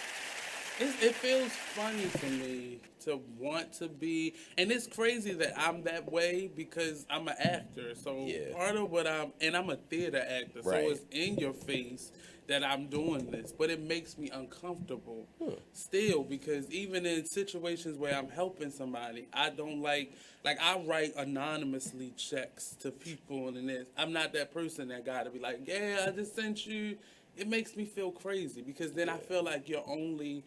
It feels funny to me to want to be, and it's crazy that I'm that way because I'm an actor. So part of what I'm a theater actor, so it's in your face that I'm doing this, but it makes me uncomfortable still, because even in situations where I'm helping somebody, I don't like I write anonymously checks to people, and this I'm not that person that gotta be like, yeah, I just sent you. It makes me feel crazy because then I feel like you only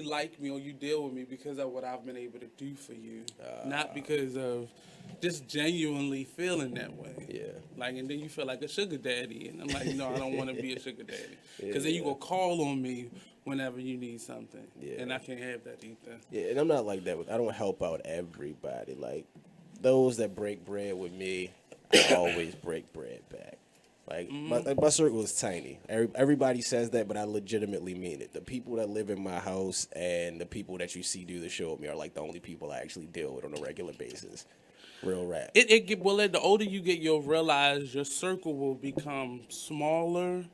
like me or you deal with me because of what I've been able to do for you, not because of just genuinely feeling that way. Yeah. Like, and then you feel like a sugar daddy, and I'm like, no, I don't want to be a sugar daddy, because then you go call on me whenever you need something, and I can't have that either. Yeah, and I'm not like that. I don't help out everybody. Like those that break bread with me, I always break bread back. Like, my circle is tiny. Everybody says that, but I legitimately mean it. The people that live in my house and the people that you see do the show with me are like the only people I actually deal with on a regular basis. Real rap. The older you get, you'll realize your circle will become smaller.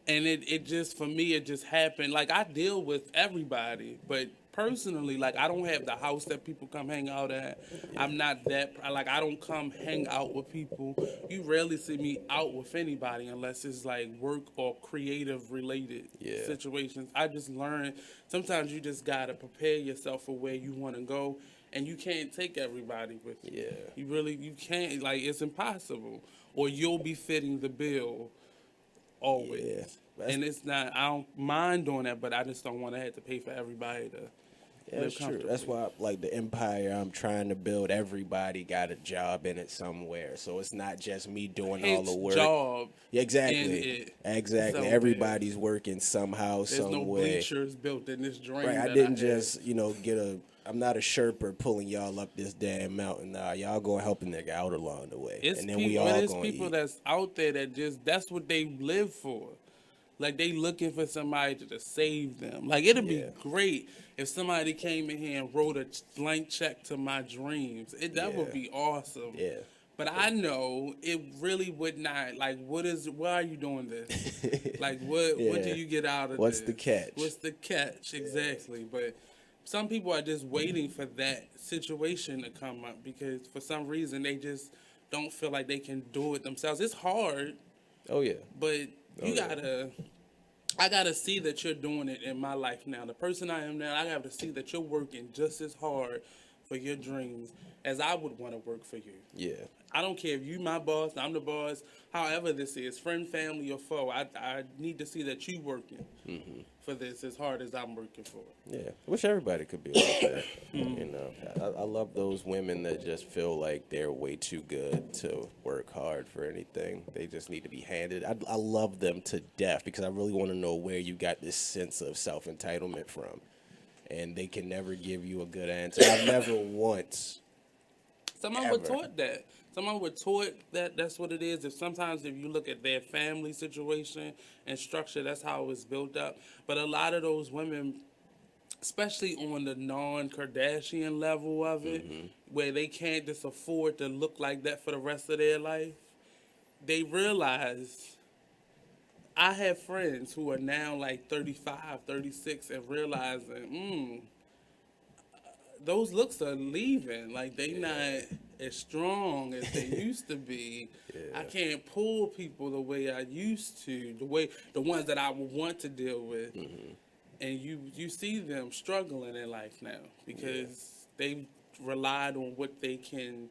And it just, for me, it just happened. Like, I deal with everybody, but personally, like, I don't have the house that people come hang out at. I'm not that, like, I don't come hang out with people. You rarely see me out with anybody unless it's, like, work or creative-related situations. I just learned sometimes you just got to prepare yourself for where you want to go, and you can't take everybody with you. Yeah. You can't. Like, it's impossible. Or you'll be fitting the bill. Always. Yeah, and it's not, I don't mind doing that, but I just don't want to have to pay for everybody to live comfortably. That's why, like, the empire I'm trying to build, everybody got a job in it somewhere. So it's not just me doing all the work. Job. Yeah, exactly. Exactly. Everybody's working somehow, There's some no way. bleachers built in this dream. Right. I didn't just, I'm not a Sherpa pulling y'all up this damn mountain. Nah, y'all gonna help a nigga out along the way. It's and then people, we all it's gonna people eat. That's out there that just, that's what they live for. Like, they looking for somebody to save them. Like, it'd be great if somebody came in here and wrote a blank check to my dreams. That would be awesome. Yeah. But I know it really would not. Like, why are you doing this? Like, what do you get out of What's this? the catch? What's the catch? Exactly. But some people are just waiting for that situation to come up because for some I just don't feel like they can do it themselves. It's hard. Oh, yeah. But I gotta see that you're doing it in my life now. The person I am now, I gotta see that you're working just as hard for your dreams as I would want to work for you. Yeah. I don't care if you my boss, I'm the boss, however this is, friend, family, or foe. I need to see that you working for this as hard as I'm working for it. Yeah. I wish everybody could be like that. You know, I love those women that just feel like they're way too good to work hard for anything. They just need to be handed. I love them to death because I really want to know where you got this sense of self-entitlement from. And they can never give you a good answer. I've never once. Someone were taught that. Someone were taught that that's what it is. If you look at their family situation and structure, that's how it was built up. But a lot of those women, especially on the non-Kardashian level of it, where they can't just afford to look like that for the rest of their life, they realize. I have friends who are now like 35, 36 and realizing, those looks are leaving. Like, they not, as strong as they used to be. I can't pull people the way I used to, the ones that I would want to deal with. And you see them struggling in life now because they relied on what they can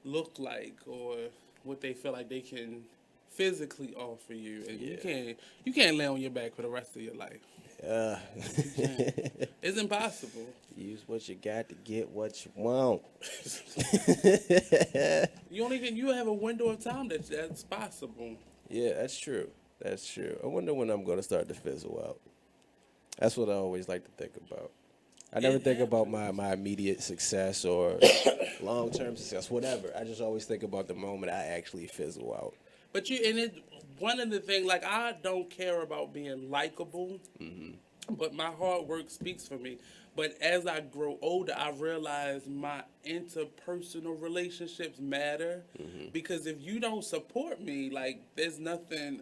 look like or what they feel like they can physically offer you, and you can't lay on your back for the rest of your life. It's impossible. Use what you got to get what you want. You have a window of time that's possible. Yeah, that's true. That's true. I wonder when I'm going to start to fizzle out. That's what I always like to think about. I never think about my immediate success or long-term success, whatever. I just always think about the moment I actually fizzle out. But one of the things, like, I don't care about being likable, but my hard work speaks for me. But as I grow older, I realize my interpersonal relationships matter, because if you don't support me, like, there's nothing.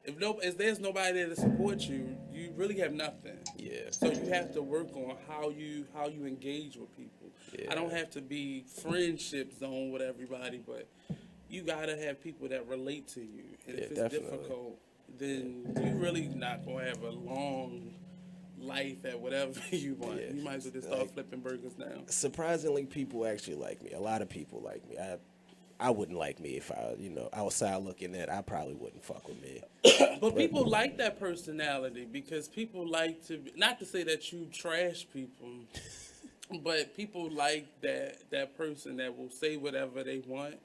If there's nobody there to support you, you really have nothing. Yeah. So you have to work on how you engage with people. Yeah. I don't have to be friendship zone with everybody, but you gotta have people that relate to you. And if it's difficult, then you really not gonna have a long life at whatever you want. You might as well just start flipping burgers now. Surprisingly, people actually like me. A lot of people like me. I wouldn't like me if outside looking at, I probably wouldn't fuck with me. But people like that personality because people like to, not to say that you trash people, but people like that person that will say whatever they want,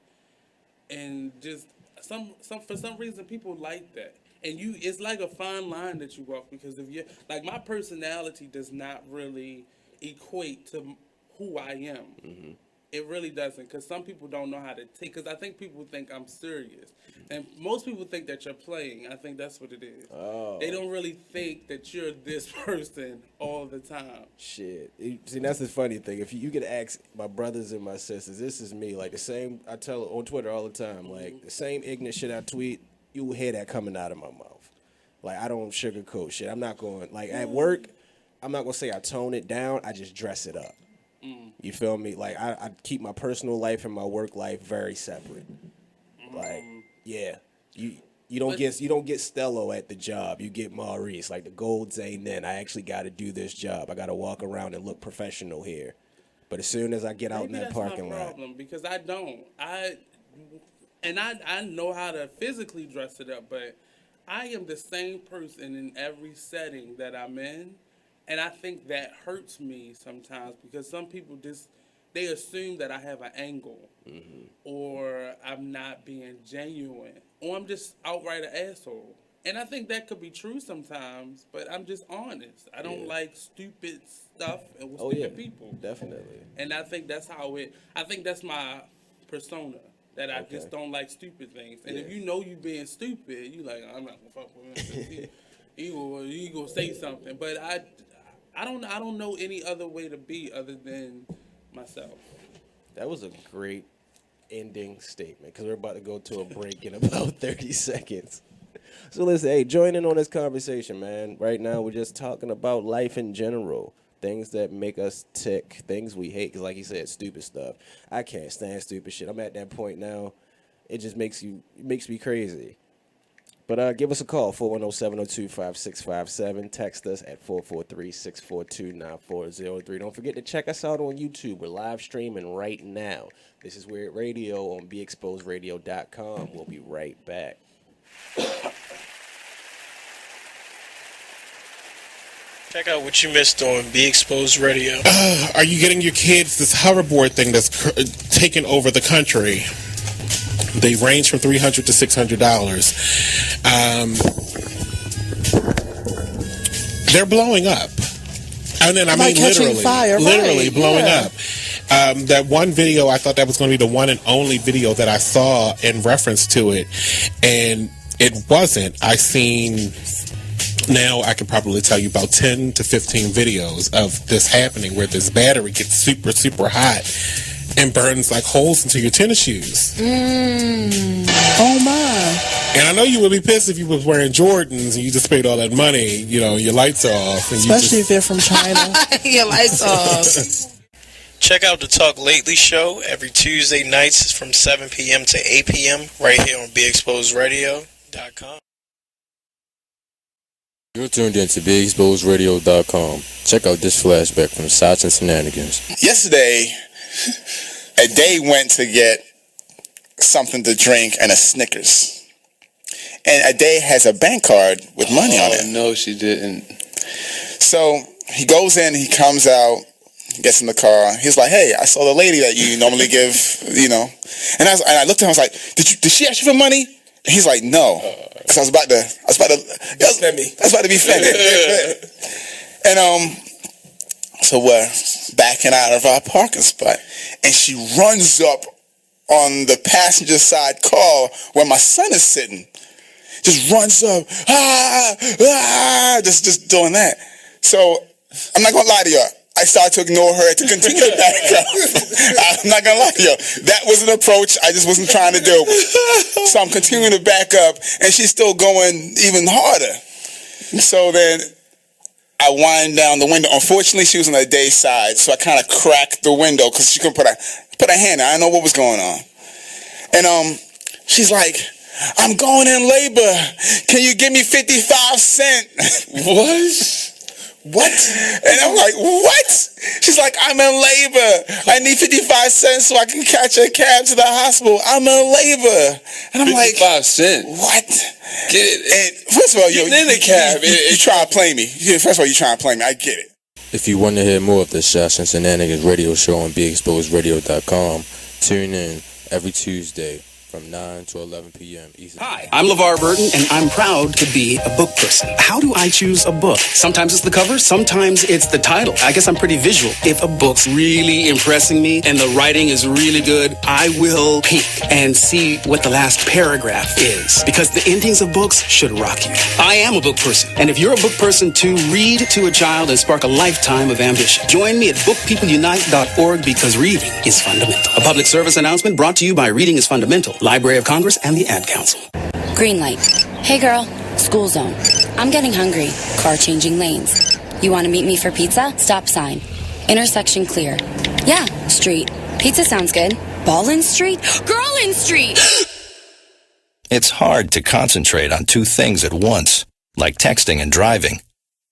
and just for some reason people like that. And it's like a fine line that you walk, because if you like, my personality does not really equate to who I am. It really doesn't, because some people don't know how to take, because I think people think I'm serious. And most people think that you're playing. I think that's what it is. Oh. They don't really think that you're this person all the time. Shit. See, that's the funny thing. If you could ask my brothers and my sisters, this is me. Like, the same, I tell on Twitter all the time, like, the same ignorant shit I tweet, you will hear that coming out of my mouth. Like, I don't sugarcoat shit. I'm not going, like, at work, I'm not going to say I tone it down. I just dress it up. You feel me? Like, I keep my personal life and my work life very separate. Like, yeah, you don't get Stello at the job. You get Maurice. Like, the golds ain't in. I actually got to do this job. I got to walk around and look professional here. But as soon as I get out in that parking lot, problem, because I don't. I know how to physically dress it up, but I am the same person in every setting that I'm in. And I think that hurts me sometimes, because some people they assume that I have an angle, or I'm not being genuine, or I'm just outright an asshole. And I think that could be true sometimes, but I'm just honest. I don't like stupid stuff and with stupid people. Definitely. And I think that's I think that's my persona, that I just don't like stupid things. And if you know you being stupid, you like, I'm not gonna fuck with him. He gonna say something. But I don't know any other way to be other than myself. That was a great ending statement, because we're about to go to a break in about 30 seconds. So listen, hey, join in on this conversation, man. Right now we're just talking about life in general. Things that make us tick, things we hate, because like you said, stupid stuff. I can't stand stupid shit. I'm at that point now. It just makes me crazy. But give us a call, 410-702-5657. Text us at 443-642-9403. Don't forget to check us out on YouTube. We're live streaming right now. This is W.E.I.R.D Radio on BeExposedRadio.com. We'll be right back. Check out what you missed on Be Exposed Radio. Are you getting your kids this hoverboard thing that's taking over the country? They range from $300 to $600. They're blowing up. And then, I mean, literally blowing up. That one video, I thought that was going to be the one and only video that I saw in reference to it. And it wasn't. I seen, now I can probably tell you about 10 to 15 videos of this happening, where this battery gets super, super hot and burns like holes into your tennis shoes. Oh my. And I know you would be pissed if you was wearing Jordans and you just paid all that money, your lights are off. And especially if they're from China. Your lights off. Check out the Talk Lately show every Tuesday nights from 7 p.m. to 8 p.m. right here on BeExposedRadio.com. You're tuned in to BeExposedRadio.com. Check out this flashback from Shots and Shenanigans. Yesterday, a day went to get something to drink and a Snickers. And a day has a bank card with money on it. No, she didn't. So he goes in, he comes out, gets in the car. He's like, "Hey, I saw the lady that you normally give, you know." And I looked at him. I was like, "Did she ask you for money?" And he's like, "No," because I was about to be offended. And so we're backing out of our parking spot, and she runs up on the passenger side car where my son is sitting. Just runs up, just doing that. So I'm not gonna lie to you. I started to ignore her to continue to back up. I'm not gonna lie to you. That was an approach I just wasn't trying to do. So I'm continuing to back up, and she's still going even harder. So then I wind down the window. Unfortunately, she was on the day side, so I kind of cracked the window because she couldn't put her hand in. I didn't know what was going on. And she's like, "I'm going in labor. Can you give me 55 cents?" What? And I'm like, "What?" She's like, "I'm in labor. I need 55 cents so I can catch a cab to the hospital. I'm in labor." And I'm 55 cents. "What?" Get it? And first of all, in the cab. You try to play me. First of all, you trying to play me. I get it. If you want to hear more of the Shots and Shenanigans radio show on BeExposedRadio.com, tune in every Tuesday from 9 to 11 p.m. Eastern. Hi, I'm LeVar Burton, and I'm proud to be a book person. How do I choose a book? Sometimes it's the cover, sometimes it's the title. I guess I'm pretty visual. If a book's really impressing me and the writing is really good, I will peek and see what the last paragraph is, because the endings of books should rock you. I am a book person, and if you're a book person too, read to a child and spark a lifetime of ambition. Join me at bookpeopleunite.org, because reading is fundamental. A public service announcement brought to you by Reading is Fundamental, Library of Congress, and the Ad Council. Green light. Hey girl, school zone. I'm getting hungry. Car changing lanes. You want to meet me for pizza? Stop sign. Intersection clear. Yeah, street. Pizza sounds good. Ballin Street? Girlin Street! It's hard to concentrate on two things at once, like texting and driving.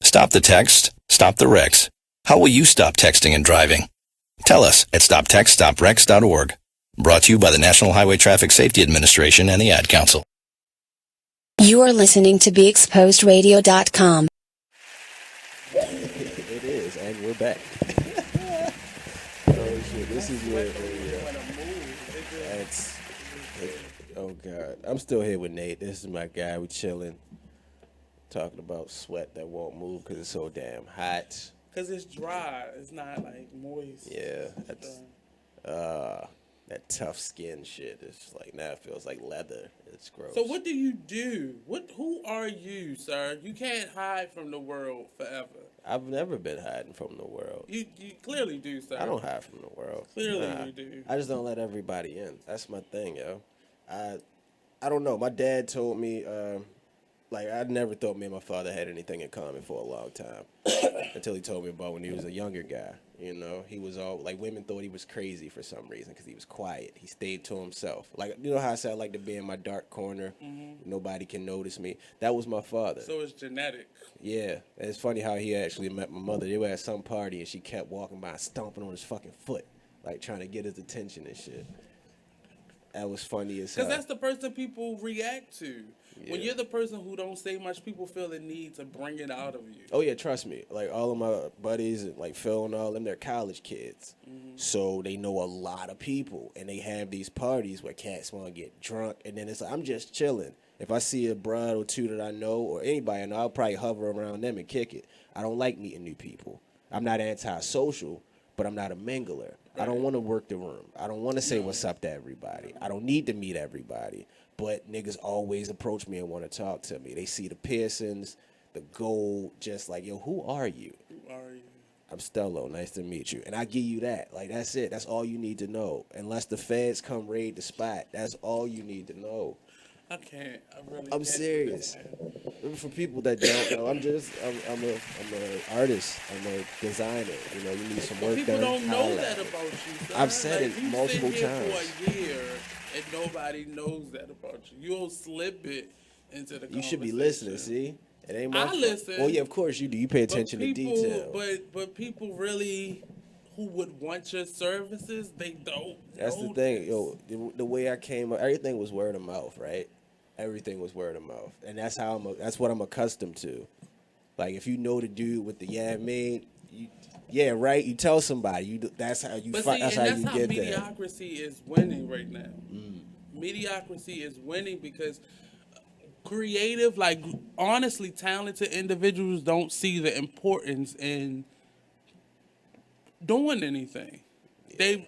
Stop the text, stop the wrecks. How will you stop texting and driving? Tell us at stoptextstopwrecks.org. Brought to you by the National Highway Traffic Safety Administration and the Ad Council. You are listening to BeExposedRadio.com. It is, and we're back. Oh shit, this is your oh god. I'm still here with Nate. This is my guy. We chilling. Talking about sweat that won't move because it's so damn hot. Because it's dry. It's not like moist. Yeah, that's that tough skin shit. It's like now it feels like leather. It's gross. So what do you do? Who are you, sir? You can't hide from the world forever. I've never been hiding from the world. You clearly do, sir. I don't hide from the world. Clearly you do. I just don't let everybody in. That's my thing, yo. I don't know. My dad told me, I never thought me and my father had anything in common for a long time. Until he told me about when he was a younger guy. You know, he was all, women thought he was crazy for some reason because he was quiet. He stayed to himself. You know how I said I like to be in my dark corner? Mm-hmm. Nobody can notice me. That was my father. So it's genetic. Yeah. And it's funny how he actually met my mother. They were at some party and she kept walking by stomping on his fucking foot, trying to get his attention and shit. That was funny as hell. Because that's the person people react to. Yeah. When you're the person who don't say much, people feel the need to bring it out of you. Oh, yeah, trust me. All of my buddies, and Phil and all of them, they're college kids. Mm-hmm. So they know a lot of people. And they have these parties where cats want to get drunk. And then it's I'm just chilling. If I see a broad or two that I know or anybody I know, I'll probably hover around them and kick it. I don't like meeting new people. I'm not antisocial, but I'm not a mingler. Right. I don't want to work the room. I don't want to say what's up to everybody. I don't need to meet everybody. But niggas always approach me and want to talk to me. They see the piercings, the gold, just yo, who are you? Who are you? I'm Stello. Nice to meet you. And I give you that. That's it. That's all you need to know. Unless the feds come raid the spot, that's all you need to know. I can't. I really I'm serious. For people that don't know, I'm a artist. I'm a designer. You know, you need some work People done. don't know that about you, sir. I've said like, it multiple you sit times. here for a year and nobody knows that about you. You'll slip it into the You should be listening. See, it ain't my I fault. listen. Well, yeah, of course you do. You pay attention to detail. But people really who would want your services, they don't. That's the thing, yo. The way I came up, everything was word of mouth, right? Everything was word of mouth, and that's how that's what I'm accustomed to. Like if you know the dude with the right. You tell somebody. That's how you. But That's how you get there. Mediocrity is winning right now. Mediocrity is winning because creative, like honestly talented individuals don't see the importance in doing anything.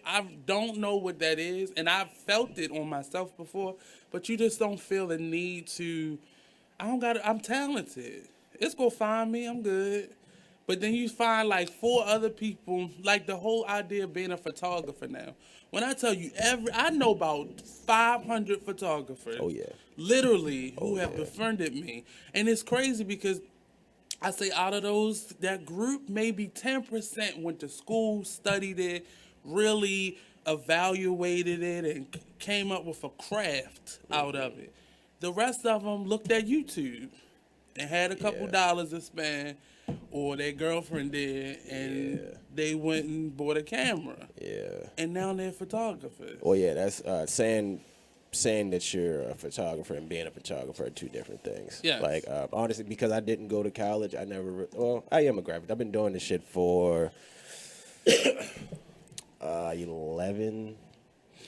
I don't know what that is, and I've felt it on myself before, but you just don't feel the need to. I'm talented. It's gonna find me. I'm good. But then you find like 4 other people, like the whole idea of being a photographer now. When I tell you I know about 500 photographers. Oh yeah. Literally, who have befriended me, and it's crazy because I say out of that group, maybe 10% went to school, studied it, really evaluated it, and came up with a craft out of it. The rest of them looked at YouTube and had a couple dollars to spend, or their girlfriend did, and they went and bought a camera. Yeah. And now they're photographers. Well, yeah, that's saying that you're a photographer and being a photographer are 2 different things. Yeah. Like honestly, because I didn't go to college, I never. Well, I am a graphic. I've been doing this shit for 11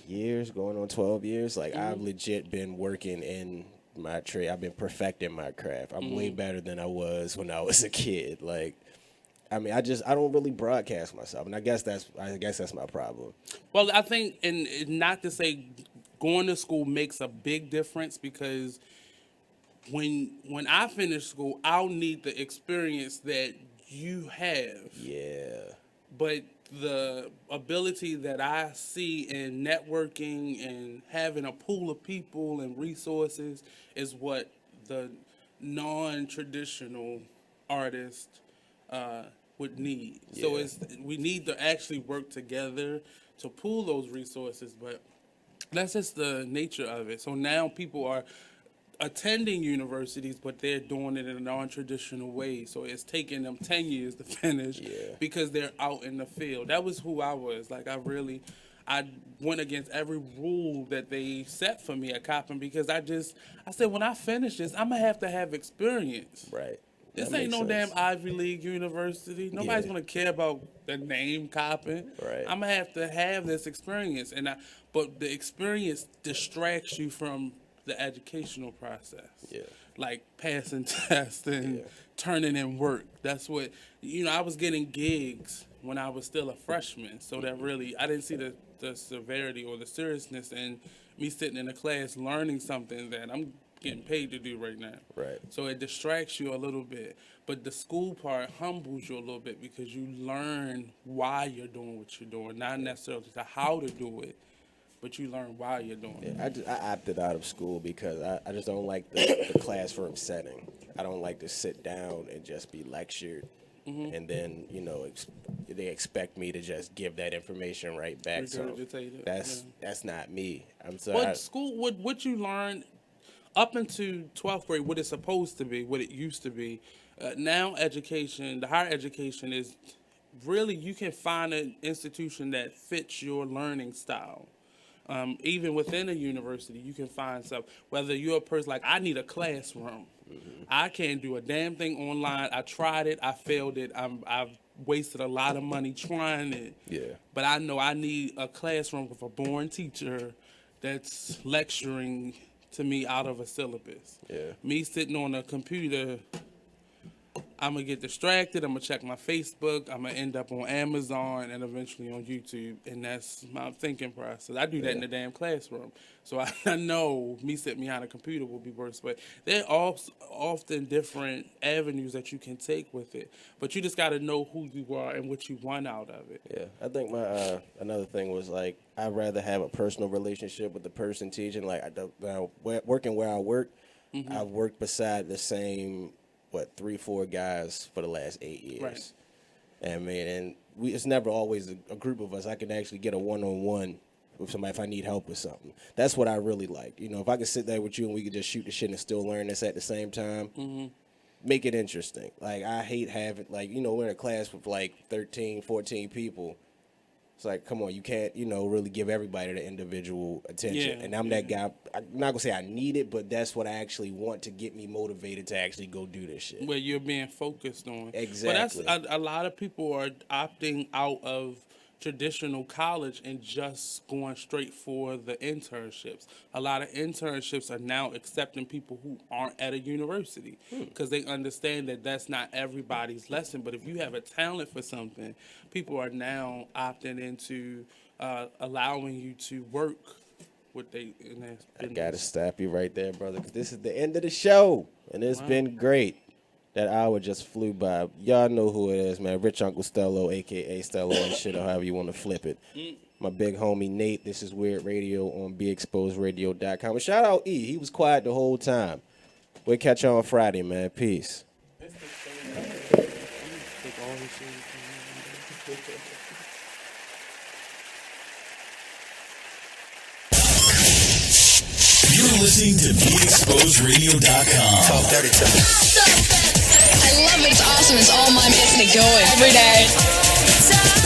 years, going on 12 years. Like I've legit been working in my trade. I've been perfecting my craft. I'm way better than I was when I was a kid. Like, I mean, I don't really broadcast myself, and I guess that's my problem. Well, I think, and not to say going to school makes a big difference, because when I finish school, I'll need the experience that you have. Yeah. But the ability that I see in networking and having a pool of people and resources is what the non-traditional artist would need. So we need to actually work together to pool those resources, but that's just the nature of it. So now people are attending universities, but they're doing it in a non-traditional way. So it's taking them 10 years to finish because they're out in the field. That was who I was. Like I went against every rule that they set for me at Coppin, because I said, when I finish this, I'm going to have experience. Right. This ain't no damn Ivy League university. Nobody's going to care about the name Coppin. Right. I'm going to have this experience. But the experience distracts you from the educational process. Yeah. Like passing tests and turning in work. That's what, I was getting gigs when I was still a freshman. So that really, I didn't see the severity or the seriousness in me sitting in a class learning something that I'm getting paid to do right now. Right. So it distracts you a little bit. But the school part humbles you a little bit, because you learn why you're doing what you're doing, not necessarily to how to do it, but you learn why you're doing it. I opted out of school because I just don't like the classroom setting. I don't like to sit down and just be lectured, and then they expect me to just give that information right back. So that's not me. I'm sorry. What school? What you learn up into 12th grade? What it's supposed to be? What it used to be? Now education, the higher education is really, you can find an institution that fits your learning style. Even within a university, you can find stuff. Whether you're a person like, I need a classroom. I can't do a damn thing online. I tried it. I failed it. I've wasted a lot of money trying it. Yeah. But I know I need a classroom with a born teacher that's lecturing to me out of a syllabus. Yeah. Me sitting on a computer, I'm going to get distracted. I'm going to check my Facebook. I'm going to end up on Amazon and eventually on YouTube. And that's my thinking process. I do that in the damn classroom. So I know me sitting behind a computer will be worse. But there are often different avenues that you can take with it. But you just got to know who you are and what you want out of it. Yeah. I think my another thing was, like, I'd rather have a personal relationship with the person teaching. Like, working where I work, I've worked beside the same 3-4 guys for the last 8 years. Right. And it's never always a group of us. I can actually get a one-on-one with somebody if I need help with something. That's what I really like. If I could sit there with you and we could just shoot the shit and still learn this at the same time, make it interesting. Like, I hate having, we're in a class with 13, 14 people. It's like, come on, you can't, really give everybody the individual attention. And I'm that guy. I'm not going to say I need it, but that's what I actually want to get me motivated to actually go do this shit. Where you're being focused on. Exactly. But a lot of people are opting out of traditional college and just going straight for the internships. A lot of internships are now accepting people who aren't at a university because they understand that that's not everybody's lesson. But if you have a talent for something, people are now opting into allowing you to work with in their business. I got to stop you right there, brother, because this is the end of the show, and it's been great. That hour just flew by. Y'all know who it is, man. Rich Uncle Stello, a.k.a. Stello and shit, or however you want to flip it. My big homie Nate. This is Weird Radio on BeExposedRadio.com. And shout out E. He was quiet the whole time. We'll catch you on Friday, man. Peace. You're listening to BeExposedRadio.com. Talk dirty to me. I love it. It's awesome. It's all my business going every day.